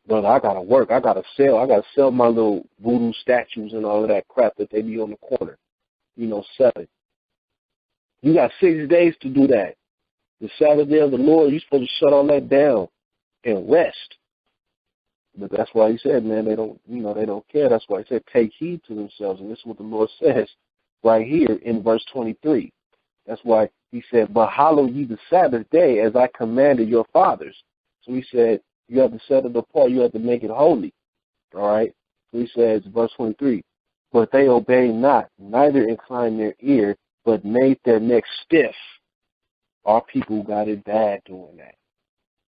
Brother, I gotta work. I gotta sell my little voodoo statues and all of that crap that they be on the corner. Selling. You got 6 days to do that. The Sabbath day of the Lord, you're supposed to shut all that down and rest. But that's why he said, man, they don't care. That's why he said, take heed to themselves. And this is what the Lord says right here in verse 23. That's why he said, but hallow ye the Sabbath day as I commanded your fathers. So he said, You have to set it apart. You have to make it holy. All right? So he says, verse 23, but they obeyed not, neither inclined their ear, but made their neck stiff. Our people got it bad doing that.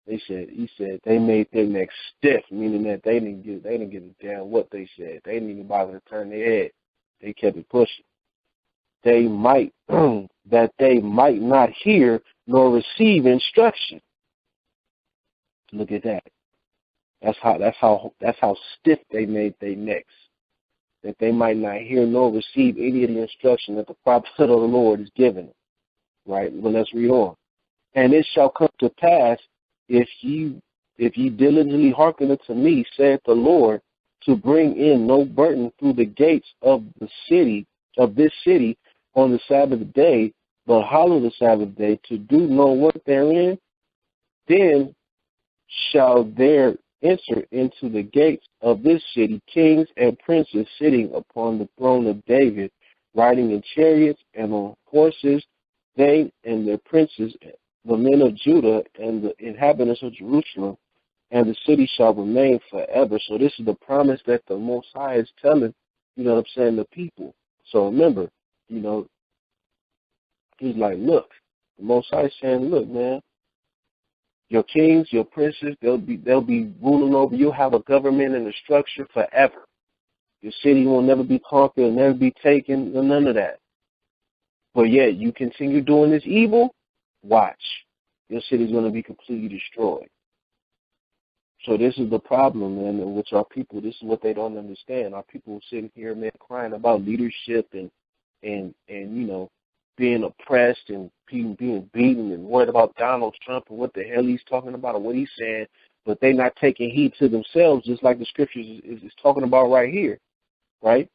He said they made their neck stiff, meaning that they didn't give a damn what they said. They didn't even bother to turn their head. They kept it pushing. They might that they might not hear nor receive instruction. Look at that. That's how stiff they made their necks. That they might not hear nor receive any of the instruction that the prophet of the Lord is giving them. Right? Well, let's read on. And it shall come to pass, if ye diligently hearken unto me, saith the Lord, to bring in no burden through the gates of this city on the Sabbath day, but hallow the Sabbath day, to do no work therein, then shall there enter into the gates of this city kings and princes sitting upon the throne of David, riding in chariots and on horses, they and their princes, the men of Judah and the inhabitants of Jerusalem, and the city shall remain forever. So this is the promise that the Most High is telling, the people. So remember, he's like, look, the Most High is saying, look, man, your kings, your princes, they'll be ruling over. You'll have a government and a structure forever. Your city will never be conquered, never be taken, none of that. But yet you continue doing this evil, watch. Your city's going to be completely destroyed. So this is the problem, man, with our people. This is what they don't understand. Our people sitting here, man, crying about leadership and being oppressed and being beaten and worried about Donald Trump and what the hell he's talking about and what he's saying, but they're not taking heed to themselves, just like the scriptures is talking about right here, right?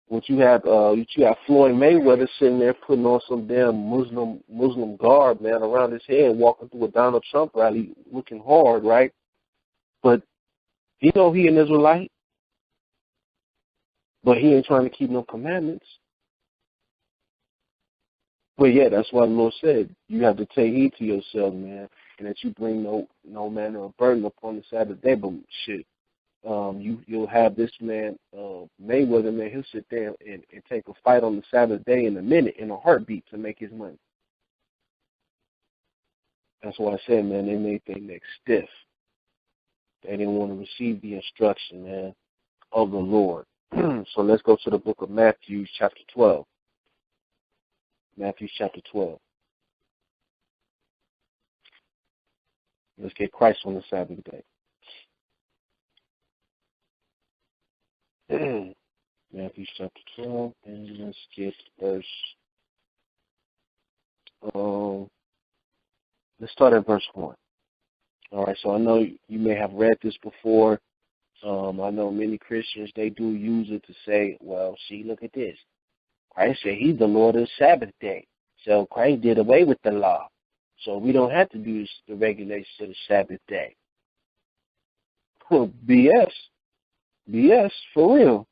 What you have Floyd Mayweather sitting there putting on some damn Muslim garb, man, around his head, walking through a Donald Trump rally, looking hard, right? But he an Israelite, but he ain't trying to keep no commandments. But yeah, that's why the Lord said you have to take heed to yourself, man, and that you bring no manner of burden upon the Sabbath day. But shit, you'll have this man Mayweather, man. He'll sit there and take a fight on the Sabbath day in a minute, in a heartbeat, to make his money. That's why I said, man, they made their neck stiff. They didn't want to receive the instruction, man, of the Lord. So let's go to the book of Matthew, chapter 12. Matthew chapter 12. Let's get Christ on the Sabbath day. Matthew chapter 12, and let's get verse. Let's start at verse 1. All right, so I know you may have read this before. I know many Christians, they do use it to say, well, see, look at this. Christ said he's the Lord of the Sabbath day. So Christ did away with the law. So we don't have to do the regulations of the Sabbath day. BS. BS, for real.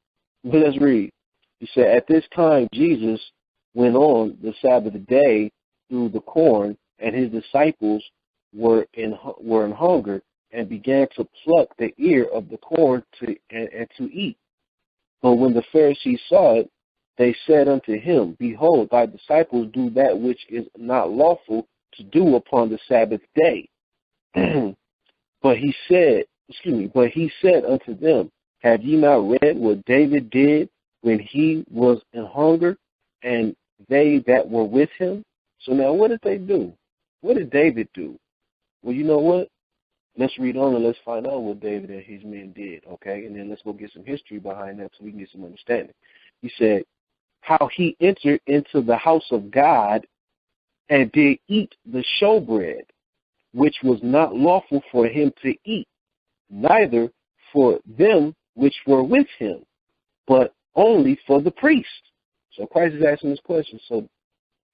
But let's read. He said, at this time Jesus went on the Sabbath day through the corn, and his disciples were in hunger, and began to pluck the ear of the corn and to eat. But when the Pharisees saw it, they said unto him, behold, thy disciples do that which is not lawful to do upon the Sabbath day. But he said unto them, have ye not read what David did when he was in hunger, and they that were with him? So now what did they do? What did David do? Well, you know what? Let's read on and let's find out what David and his men did, okay? And then let's go get some history behind that so we can get some understanding. He said, how he entered into the house of God and did eat the showbread, which was not lawful for him to eat, neither for them which were with him, but only for the priest. So Christ is asking this question. So,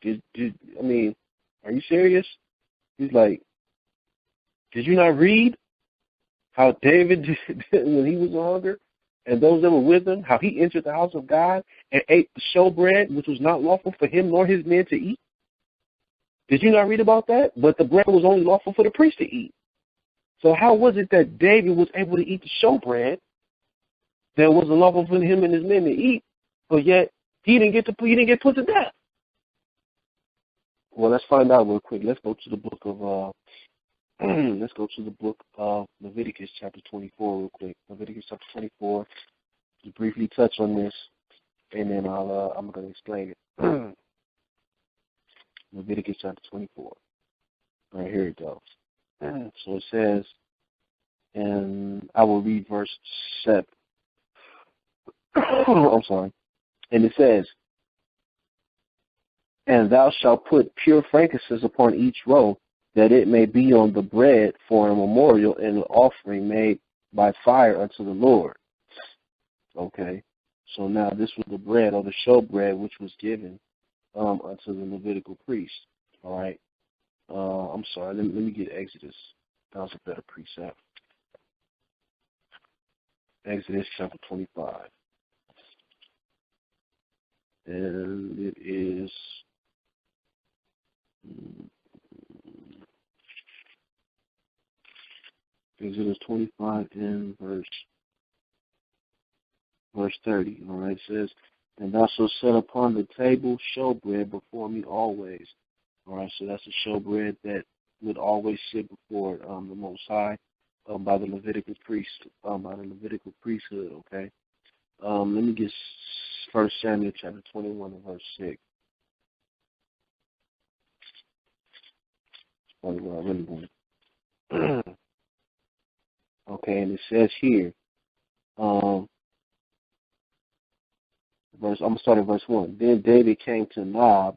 are you serious? He's like, did you not read how David did when he was in hunger, and those that were with him, how he entered the house of God and ate the showbread, which was not lawful for him nor his men to eat? Did you not read about that? But the bread was only lawful for the priest to eat. So how was it that David was able to eat the showbread that was lawful for him and his men to eat, but yet he didn't get put to death? Well, let's find out real quick. Let's go to the book of Leviticus chapter 24 real quick. Leviticus chapter 24. To briefly touch on this, and then I'm going to explain it. Leviticus chapter 24. All right, here it goes. So it says, and I will read verse 7. I'm sorry. And it says, and thou shalt put pure frankincense upon each row, that it may be on the bread for a memorial and an offering made by fire unto the Lord. Okay, so now this was the bread or the showbread which was given unto the Levitical priest. All right. I'm sorry. Let me get Exodus. That was a better precept. Exodus chapter 25, and it is. Exodus 25 and verse 30. All right, it says, and thou shalt set upon the table showbread before me always. All right, so that's the showbread that would always sit before the Most High by the Levitical priesthood. Okay, let me get 1 Samuel chapter 21 and verse 6. Probably where I really want. Okay, and it says here, I'm gonna start at verse 1. Then David came to Nob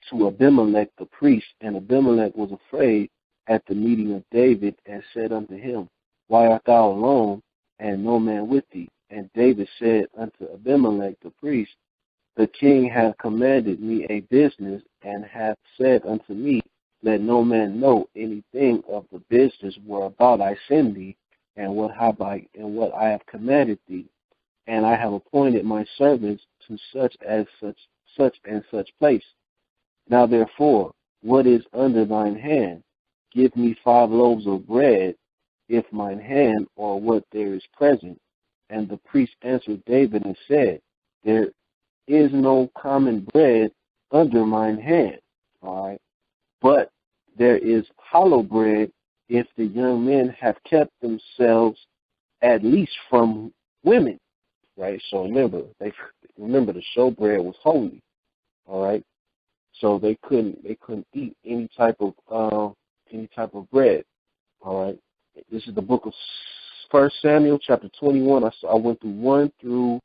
to Abimelech the priest, and Abimelech was afraid at the meeting of David, and said unto him, why art thou alone, and no man with thee? And David said unto Abimelech the priest, the king hath commanded me a business, and hath said unto me, let no man know anything of the business whereabout I send thee, and what I have commanded thee. And I have appointed my servants to such and such place. Now therefore, what is under thine hand? Give me 5 loaves of bread, if mine hand, or what there is present. And the priest answered David and said, there is no common bread under mine hand. All right. But there is hollow bread, if the young men have kept themselves at least from women. Right. So remember the showbread was holy. All right. So they couldn't eat any type of bread. All right. This is the book of 1 Samuel chapter 21. I went through 1 through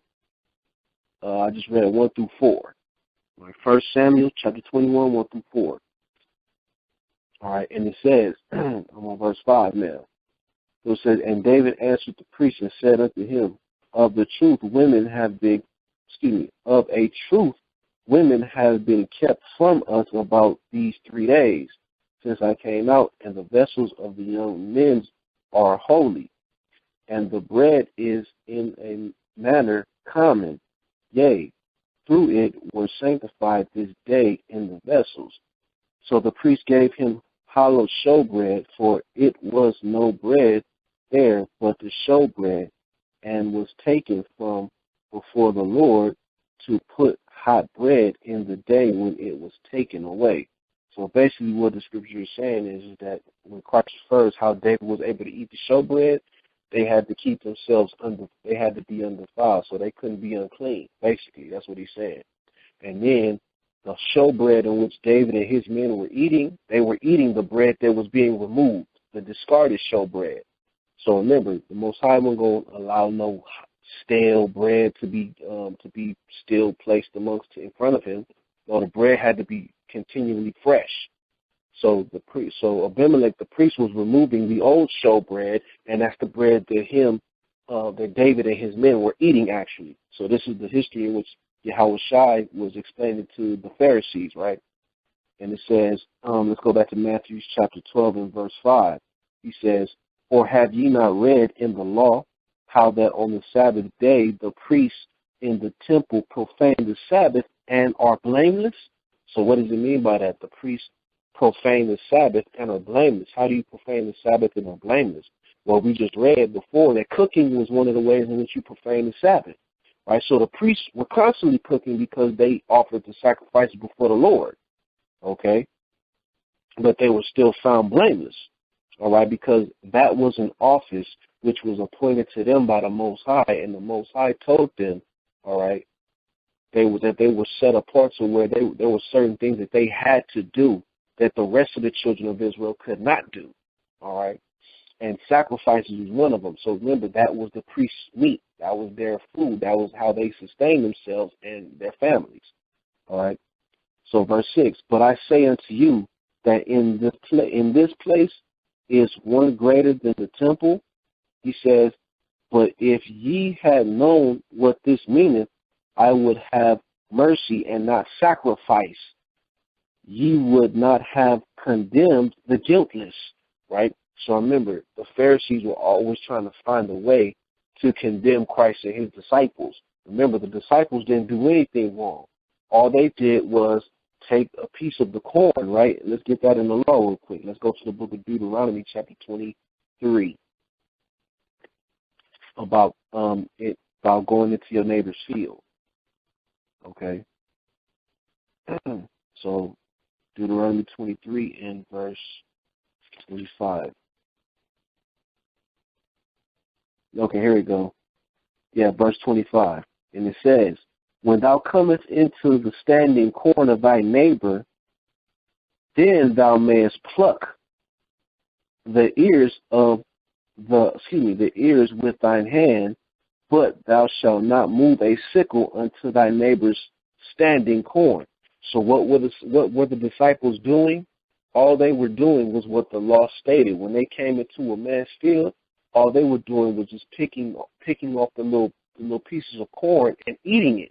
I just read 1 through 4. All right. 1 Samuel chapter 21, 1 through 4. All right, and it says, I'm on verse 5 now. So it says, and David answered the priest and said unto him, of a truth, women have been kept from us about these 3 days, since I came out, and the vessels of the young men are holy, and the bread is in a manner common. Yea, through it were sanctified this day in the vessels. So the priest gave him hollow showbread, for it was no bread there but the showbread, and was taken from before the Lord to put hot bread in the day when it was taken away. So basically what the scripture is saying is that when Christ refers how David was able to eat the showbread, they had to keep themselves they had to be undefiled, so they couldn't be unclean. Basically, that's what he's saying. And then the showbread in which David and his men were eating, they were eating the bread that was being removed, the discarded showbread. So remember, the Most High wasn't going to allow no stale bread to be still placed in front of him. No, the bread had to be continually fresh. So Abimelech the priest was removing the old showbread, and that's the bread that David and his men were eating actually. So this is the history in which Yahushua was explaining to the Pharisees, right? And it says, let's go back to Matthew chapter 12 and verse 5. He says, or have ye not read in the law how that on the Sabbath day the priests in the temple profane the Sabbath and are blameless? So what does it mean by that? The priests profane the Sabbath and are blameless. How do you profane the Sabbath and are blameless? Well, we just read before that cooking was one of the ways in which you profane the Sabbath. Right? So the priests were constantly cooking because they offered the sacrifices before the Lord. Okay? But they were still found blameless. All right? Because that was an office which was appointed to them by the Most High, and the Most High told them, all right, that they were set apart to where there were certain things that they had to do that the rest of the children of Israel could not do. All right? And sacrifices was one of them. So remember, that was the priest's meat. That was their food. That was how they sustained themselves and their families. All right? So verse 6, but I say unto you that in this place is one greater than the temple. He says, but if ye had known what this meaneth, I would have mercy and not sacrifice. Ye would not have condemned the guiltless, right? So remember, the Pharisees were always trying to find a way to condemn Christ and his disciples. Remember, the disciples didn't do anything wrong. All they did was take a piece of the corn, right? Let's get that in the law real quick. Let's go to the book of Deuteronomy, chapter 23, about going into your neighbor's field. Okay? So Deuteronomy 23 and verse 25. Okay, here we go. Yeah, verse 25. And it says, when thou comest into the standing corn of thy neighbor, then thou mayest pluck the ears with thine hand, but thou shalt not move a sickle unto thy neighbor's standing corn. So what were the disciples doing? All they were doing was what the law stated. When they came into a man's field, all they were doing was just picking off the little pieces of corn and eating it.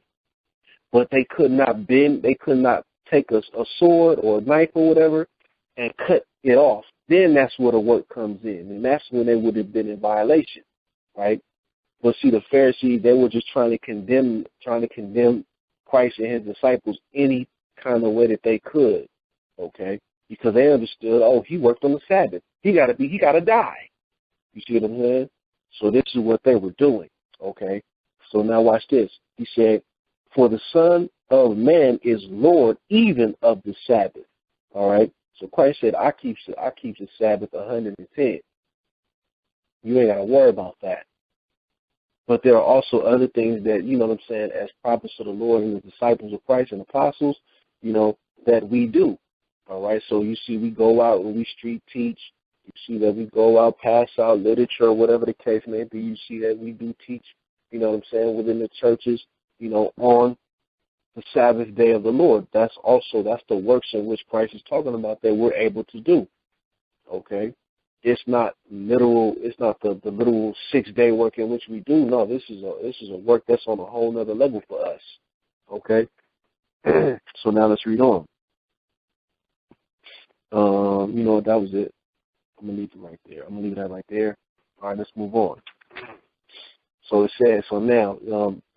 But they could not take a sword or a knife or whatever and cut it off. Then that's where the work comes in, and that's when they would have been in violation, right? But see, the Pharisees, they were just trying to condemn Christ and his disciples any kind of way that they could, okay? Because they understood, oh, he worked on the Sabbath. He gotta die. You see what I'm saying? So this is what they were doing, okay? So now watch this. He said, for the Son of Man is Lord even of the Sabbath. All right? So Christ said, I keep the Sabbath 110. You ain't got to worry about that. But there are also other things that, you know what I'm saying, as prophets of the Lord and the disciples of Christ and apostles, you know, that we do. All right? So you see we go out and we street teach. You see that we go out, pass out literature, whatever the case may be. You see that we do teach, you know what I'm saying, within the churches, you know, on the Sabbath day of the Lord. That's the works in which Christ is talking about that we're able to do. Okay? It's not literal, it's not the literal 6-day work in which we do. No, this is a work that's on a whole nother level for us. Okay? So now let's read on. You know what, that was it. I'm gonna leave it right there. I'm gonna leave that right there. All right, let's move on. So it says, so now,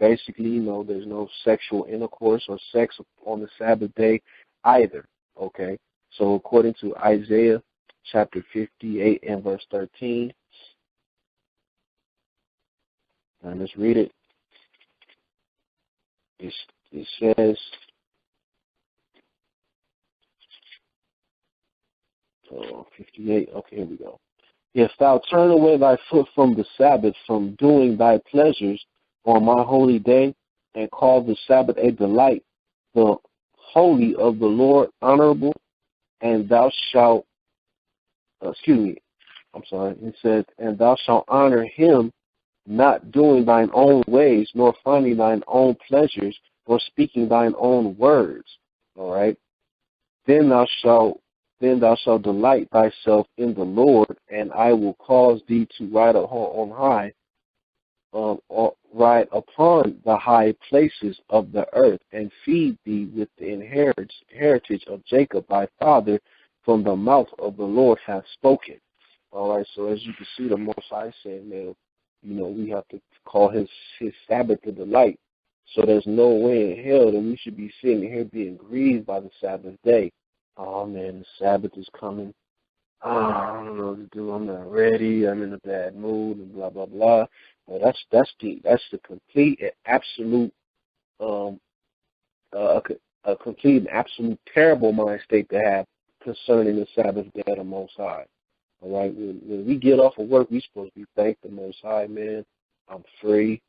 basically, you know, there's no sexual intercourse or sex on the Sabbath day either, okay? So according to Isaiah chapter 58 and verse 13, and let's read it. It says, 58, okay, here we go. If thou turn away thy foot from the Sabbath, from doing thy pleasures on my holy day, and call the Sabbath a delight, the holy of the Lord honorable, and thou shalt, it says, and thou shalt honor him, not doing thine own ways, nor finding thine own pleasures, nor speaking thine own words. All right? Then thou shalt delight thyself in the Lord, and I will cause thee to ride on high, ride upon the high places of the earth, and feed thee with the heritage of Jacob thy father, from the mouth of the Lord hath spoken. All right, so as you can see, the Most High said, man, you know, we have to call his Sabbath a delight. So there's no way in hell that we should be sitting here being grieved by the Sabbath day. oh man, the Sabbath is coming. Oh, I don't know what to do. I'm not ready. I'm in a bad mood, and blah blah blah. Well, that's the complete and absolute um a complete and absolute terrible mind state to have concerning the Sabbath day of the Most High. All right, when we get off of work, we supposed to be thank the Most High, man. I'm free.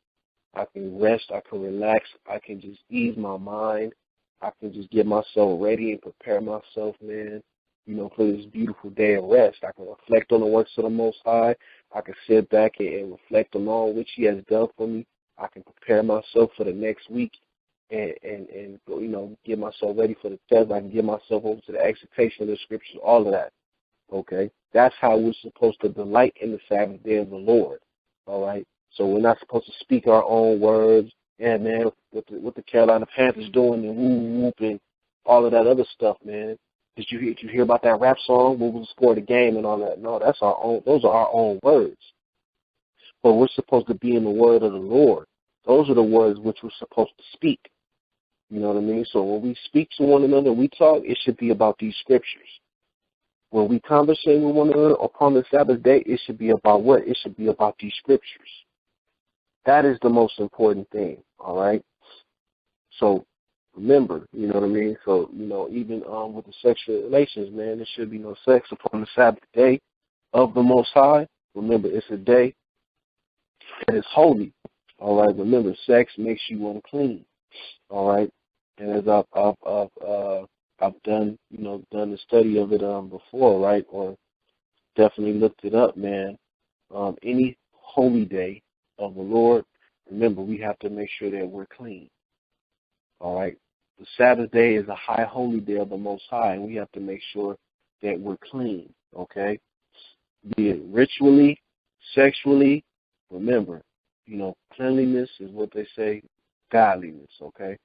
I can rest. I can relax. I can just ease my mind. I can just get myself ready and prepare myself, man, for this beautiful day of rest. I can reflect on the works of the Most High. I can sit back and reflect on all which He has done for me. I can prepare myself for the next week and get myself ready for the test. I can get myself over to the execution of the Scriptures, all of that. Okay? That's how we're supposed to delight in the Sabbath day of the Lord. All right? So we're not supposed to speak our own words. Yeah, man, what the Carolina Panthers doing and whoop and all of that other stuff, man. Did you hear about that rap song? We will score the game and all that. No, that's our own. Those are our own words. But we're supposed to be in the word of the Lord. Those are the words which we're supposed to speak. You know what I mean? So when we speak to one another, we talk, it should be about these scriptures. When we conversate with one another upon the Sabbath day, it should be about what? It should be about these scriptures. That is the most important thing, all right? So remember, you know what I mean? So, even with the sexual relations, man, there should be no sex upon the Sabbath day of the Most High. Remember, it's a day that is holy, all right? Remember, sex makes you unclean, all right? And as I've done the study of it before, right? Or definitely looked it up, man. Any holy day of the Lord, remember, we have to make sure that we're clean. All right? The Sabbath day is a high holy day of the Most High, and we have to make sure that we're clean, okay? Be it ritually, sexually, remember, cleanliness is what they say, godliness, okay?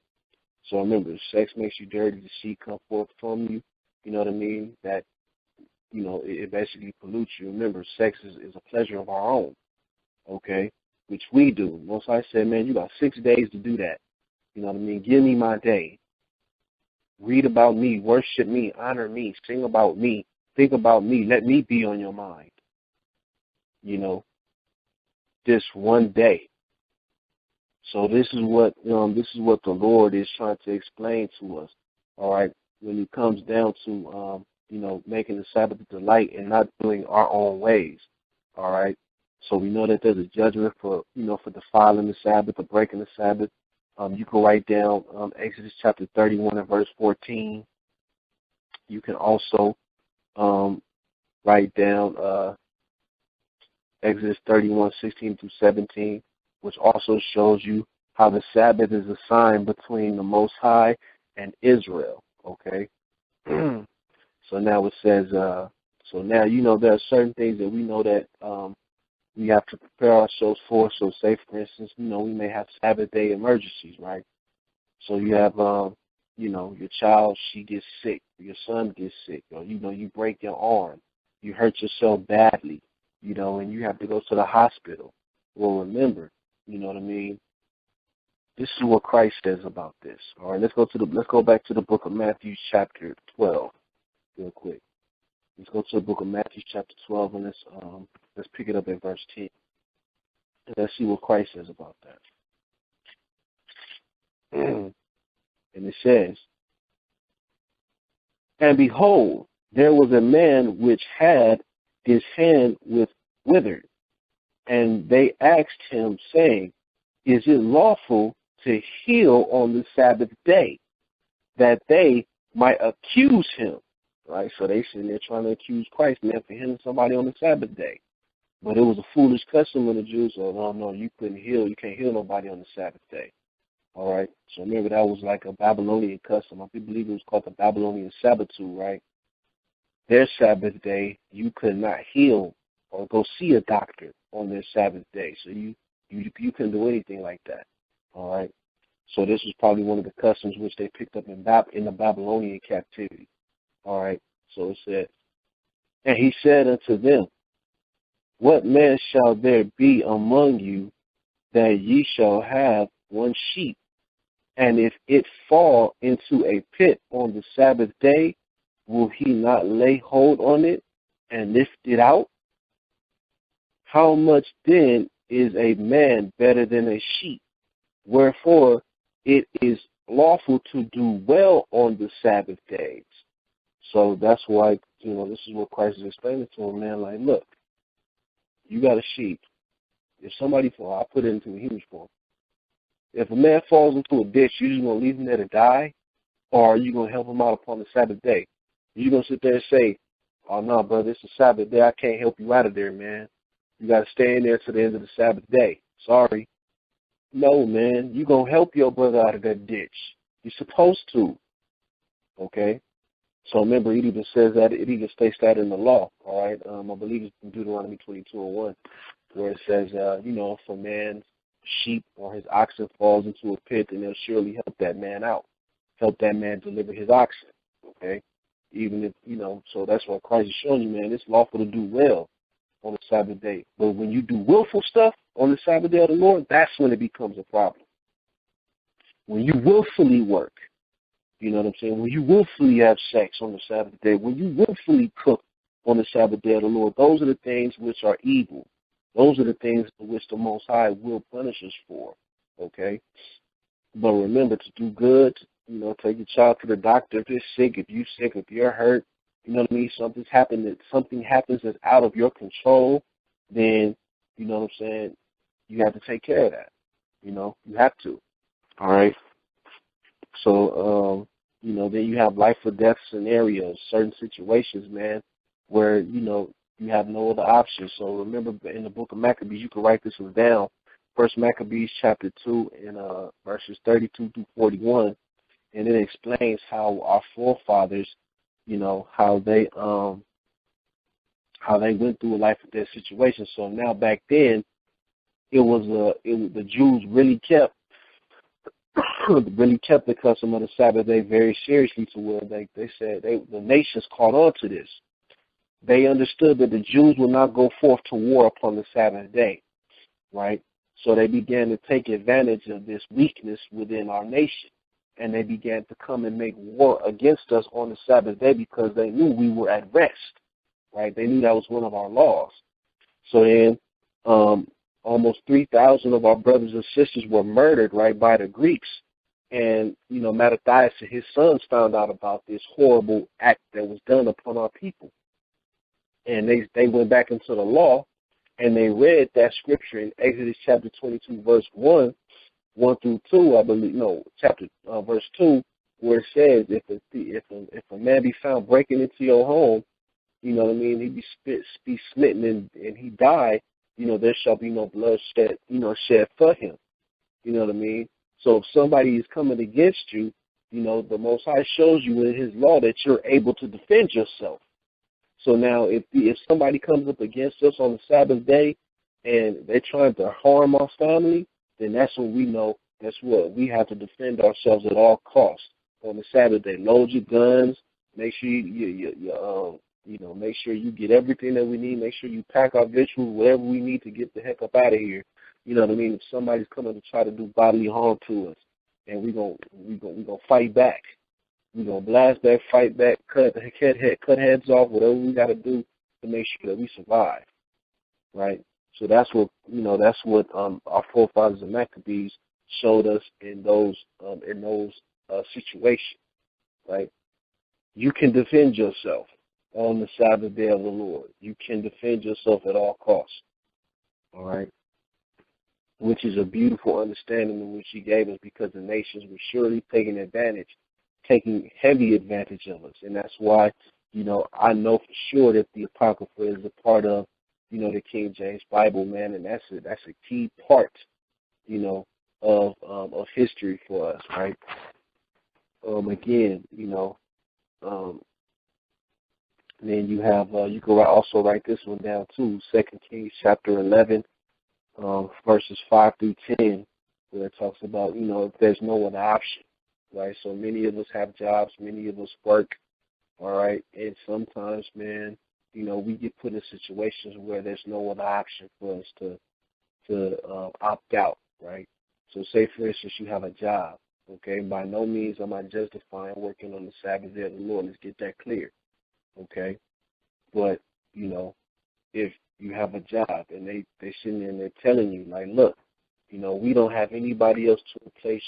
So remember, if sex makes you dirty, the seed come forth from you, you know what I mean? That, it basically pollutes you. Remember, sex is a pleasure of our own, okay? Which we do. Most I said, man, you got 6 days to do that. You know what I mean? Give me my day. Read about me, worship me, honor me, sing about me, think about me. Let me be on your mind. This one day. So this is what the Lord is trying to explain to us. All right, when it comes down to making the Sabbath a delight and not doing our own ways. All right. So we know that there's a judgment for defiling the Sabbath or breaking the Sabbath. You can write down Exodus chapter 31 and verse 14. You can also write down Exodus 31, 16 through 17, which also shows you how the Sabbath is a sign between the Most High and Israel. Okay. So now it says, so now, there are certain things that we know that we have to prepare ourselves for. So say, for instance, we may have Sabbath day emergencies, right? So you have, your child, she gets sick, your son gets sick, or, you break your arm, you hurt yourself badly, and you have to go to the hospital. Well, remember, you know what I mean? This is what Christ says about this. All right, let's go back to the book of Matthew chapter 12 real quick. Let's go to the book of Matthew chapter 12 and let's pick it up at verse 10. And let's see what Christ says about that. And it says, "And behold, there was a man which had his hand withered, and they asked him, saying, Is it lawful to heal on the Sabbath day? That they might accuse him." Right? So they sitting there trying to accuse Christ, man, for healing somebody on the Sabbath day. But it was a foolish custom of the Jews. So, no, you couldn't heal. You can't heal nobody on the Sabbath day. All right? So remember, that was like a Babylonian custom. I believe it was called the Babylonian Sabbath, right? Their Sabbath day, you could not heal or go see a doctor on their Sabbath day. So you couldn't do anything like that. All right? So this was probably one of the customs which they picked up in the Babylonian captivity. All right? So it said, "And he said unto them, What man shall there be among you that ye shall have one sheep? And if it fall into a pit on the Sabbath day, will he not lay hold on it and lift it out? How much then is a man better than a sheep? Wherefore it is lawful to do well on the Sabbath days. So that's why, this is what Christ is explaining to him, man. Like, look, you got a sheep. If somebody falls, I'll put it into a human form. If a man falls into a ditch, you just going to leave him there to die? Or are you going to help him out upon the Sabbath day? You're going to sit there and say, oh, no, brother, it's a Sabbath day. I can't help you out of there, man. You got to stay in there to the end of the Sabbath day. Sorry. No, man. You're going to help your brother out of that ditch. You're supposed to. Okay? So remember, it even says that, it even states that in the law. All right? I believe it's in Deuteronomy 22:1, where it says, if a man's sheep or his oxen falls into a pit, then they'll surely help that man out. Help that man deliver his oxen. Okay? Even if, so that's what Christ is showing you, man. It's lawful to do well on the Sabbath day. But when you do willful stuff on the Sabbath day of the Lord, that's when it becomes a problem. When you willfully work, you know what I'm saying? When you willfully have sex on the Sabbath day, when you willfully cook on the Sabbath day of the Lord, those are the things which are evil. Those are the things for which the Most High will punish us for. Okay? But remember to do good, take your child to the doctor if they're sick, if you're sick, if you're hurt, you know what I mean? Something happens that's out of your control, then, you know what I'm saying, you have to take care of that. You have to. All right? So, then you have life or death scenarios, certain situations, man, where, you have no other option. So remember in the book of Maccabees, you can write this one down. First Maccabees chapter 2 and verses 32 through 41, and it explains how our forefathers, how they went through a life or death situation. So now back then, the Jews really kept the custom of the Sabbath day very seriously, to where they said the nations caught on to this. They understood that the Jews would not go forth to war upon the Sabbath day, right? So they began to take advantage of this weakness within our nation, and they began to come and make war against us on the Sabbath day because they knew we were at rest, right? They knew that was one of our laws. So then almost 3,000 of our brothers and sisters were murdered, right, by the Greeks. And, Mattathias and his sons found out about this horrible act that was done upon our people. And they went back into the law, and they read that scripture in Exodus chapter 22, verse 1 through 2, I believe, verse 2, where it says, if a man be found breaking into your home, you know what I mean, he be smitten and he die, there shall be no blood shed for him. You know what I mean? So if somebody is coming against you, the Most High shows you in his law that you're able to defend yourself. So now if somebody comes up against us on the Sabbath day and they're trying to harm our family, then that's when we know that's what we have to defend ourselves at all costs on the Sabbath day. Load your guns. Make sure make sure you get everything that we need. Make sure you pack our victuals, whatever we need to get the heck up out of here. You know what I mean? If somebody's coming to try to do bodily harm to us, and we gonna fight back. We're gonna blast back, fight back, cut heads off, whatever we got to do to make sure that we survive, right? So that's what our forefathers and Maccabees showed us in those situations, right? You can defend yourself on the Sabbath day of the Lord. You can defend yourself at all costs, all right? Which is a beautiful understanding in which he gave us, because the nations were surely taking heavy advantage of us. And that's why, I know for sure that the Apocrypha is a part of, the King James Bible, man, and that's a key part, of history for us, right? Then you have, you can also write this one down too, 2 Kings chapter 11, verses 5 through 10, where it talks about, if there's no other option, right? So many of us have jobs, many of us work, all right? And sometimes, man, we get put in situations where there's no other option for us to opt out, right? So say, for instance, you have a job, Okay, by no means am I justifying working on the Sabbath day of the Lord. Let's get that clear. Okay, but if you have a job and they sitting there and they're telling you like, look, we don't have anybody else to replace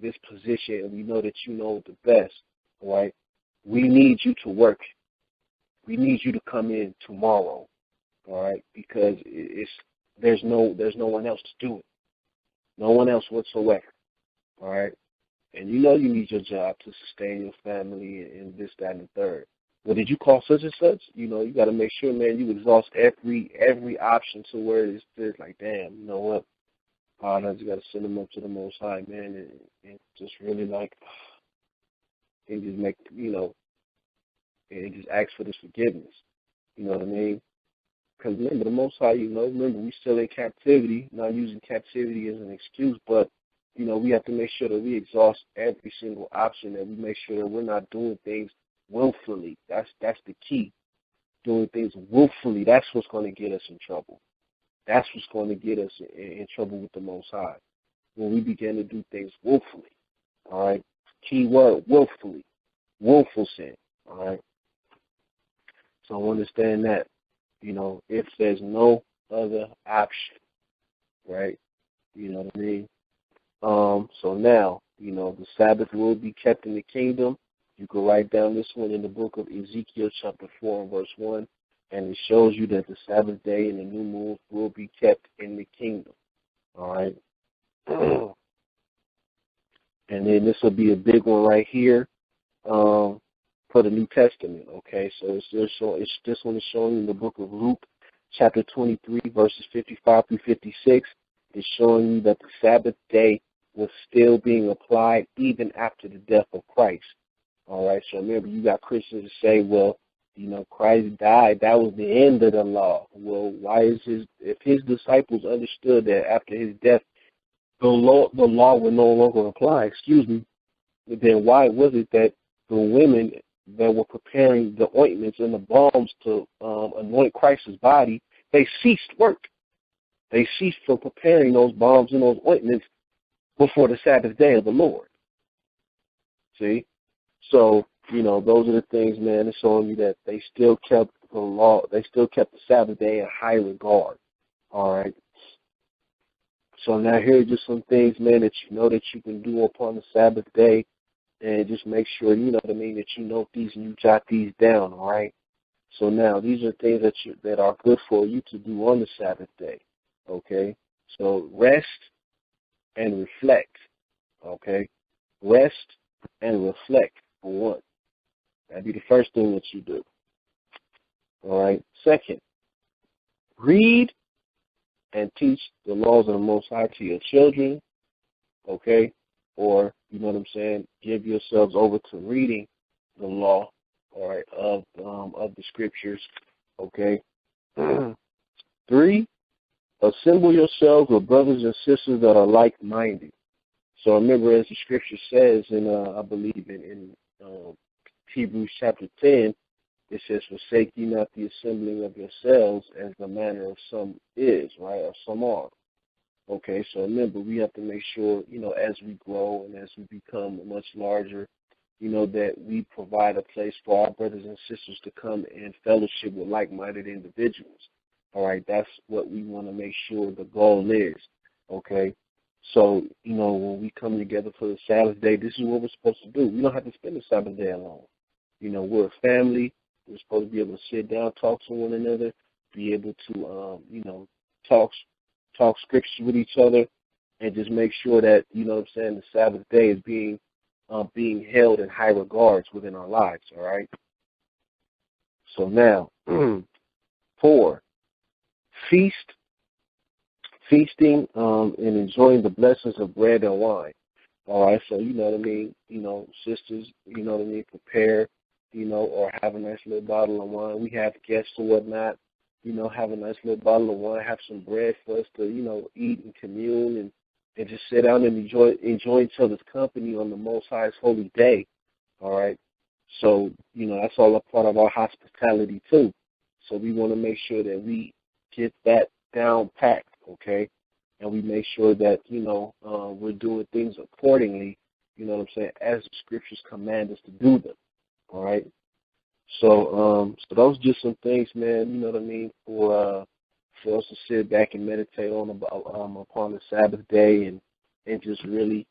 this position, and we know that you know the best, right? We need you to work. We need you to come in tomorrow, all right? Because there's no one else to do it, no one else whatsoever, all right? And you need your job to sustain your family and this, that, and the third. Well, did you call such and such? You got to make sure, man, you exhaust every option to where it's like, damn, you know what? I just got to send them up to the Most High, man, and just really and just make, and just ask for this forgiveness. You know what I mean? Because remember, the Most High, remember, we still in captivity, not using captivity as an excuse, but, we have to make sure that we exhaust every single option, that we make sure that we're not doing things willfully. That's the key. Doing things willfully, that's what's going to get us in trouble. That's what's going to get us in trouble with the Most High. When we begin to do things willfully, all right? Key word, willfully. Willful sin, all right? So understand that, if there's no other option, right? You know what I mean? So now, the Sabbath will be kept in the kingdom. You can write down this one in the book of Ezekiel chapter 4 and verse 1, and it shows you that the Sabbath day and the new moon will be kept in the kingdom. All right? And then this will be a big one right here for the New Testament, okay? So this one is showing in the book of Luke chapter 23, verses 55 through 56. It's showing you that the Sabbath day was still being applied even after the death of Christ. All right, so remember, you got Christians that say, well, Christ died, that was the end of the law. Well, if his disciples understood that after his death, the law would no longer apply, then why was it that the women that were preparing the ointments and the balms to anoint Christ's body, they ceased work? They ceased from preparing those balms and those ointments before the Sabbath day of the Lord. See? So, those are the things, man, it's showing you that they still kept the law, they still kept the Sabbath day in high regard. All right. So now here are just some things, man, that that you can do upon the Sabbath day, and just make sure, that you note these and you jot these down, all right? So now these are things that are good for you to do on the Sabbath day, okay? So rest and reflect, okay? Rest and reflect, for one. That'd be the first thing that you do. All right. Second, read and teach the laws of the Most High to your children. Okay. Or, give yourselves over to reading the law, all right, of the scriptures. Okay. 3, assemble yourselves with brothers and sisters that are like-minded. So remember, as the scripture says I believe in Hebrews chapter 10, it says, forsake ye not the assembling of yourselves as the manner of some is, right, or some are. Okay, so remember, we have to make sure, as we grow and as we become much larger, that we provide a place for our brothers and sisters to come and fellowship with like-minded individuals. All right, that's what we want to make sure the goal is. Okay, so, when we come together for the Sabbath day, this is what we're supposed to do. We don't have to spend the Sabbath day alone. We're a family. We're supposed to be able to sit down, talk to one another, be able to, talk scripture with each other, and just make sure that, the Sabbath day is being held in high regards within our lives, all right? So now, 4, feasting and enjoying the blessings of bread and wine. All right, so sisters, prepare, or have a nice little bottle of wine. We have guests or whatnot, have a nice little bottle of wine, have some bread for us to, eat and commune and just sit down and enjoy each other's company on the Most High's holy day. All right, so, that's all a part of our hospitality too. So we want to make sure that we get that down packed, okay? and we make sure that, we're doing things accordingly, you know what I'm saying, as the scriptures command us to do them. All right. So those are just some things, man, you know what I mean, for us to sit back and meditate on upon the Sabbath day and just really,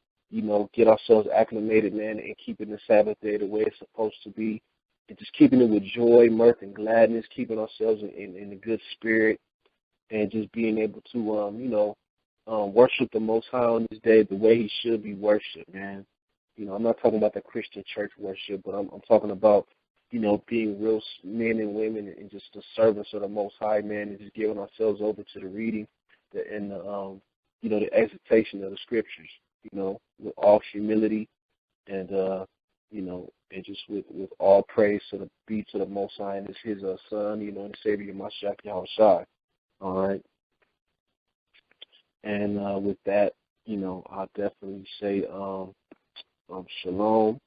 get ourselves acclimated, man, and keeping the Sabbath day the way it's supposed to be, and just keeping it with joy, mirth, and gladness, keeping ourselves in a good spirit, and just being able to, worship the Most High on this day the way He should be worshipped, man. I'm not talking about the Christian church worship, but I'm talking about, being real men and women and just the servants of the Most High, man, and just giving ourselves over to the reading and the exhortation of the Scriptures, with all humility and, and just with all praise be to the Most High and His Son, and the Savior, Mashiach Yahushua. All right. And with that, I'll definitely say shalom.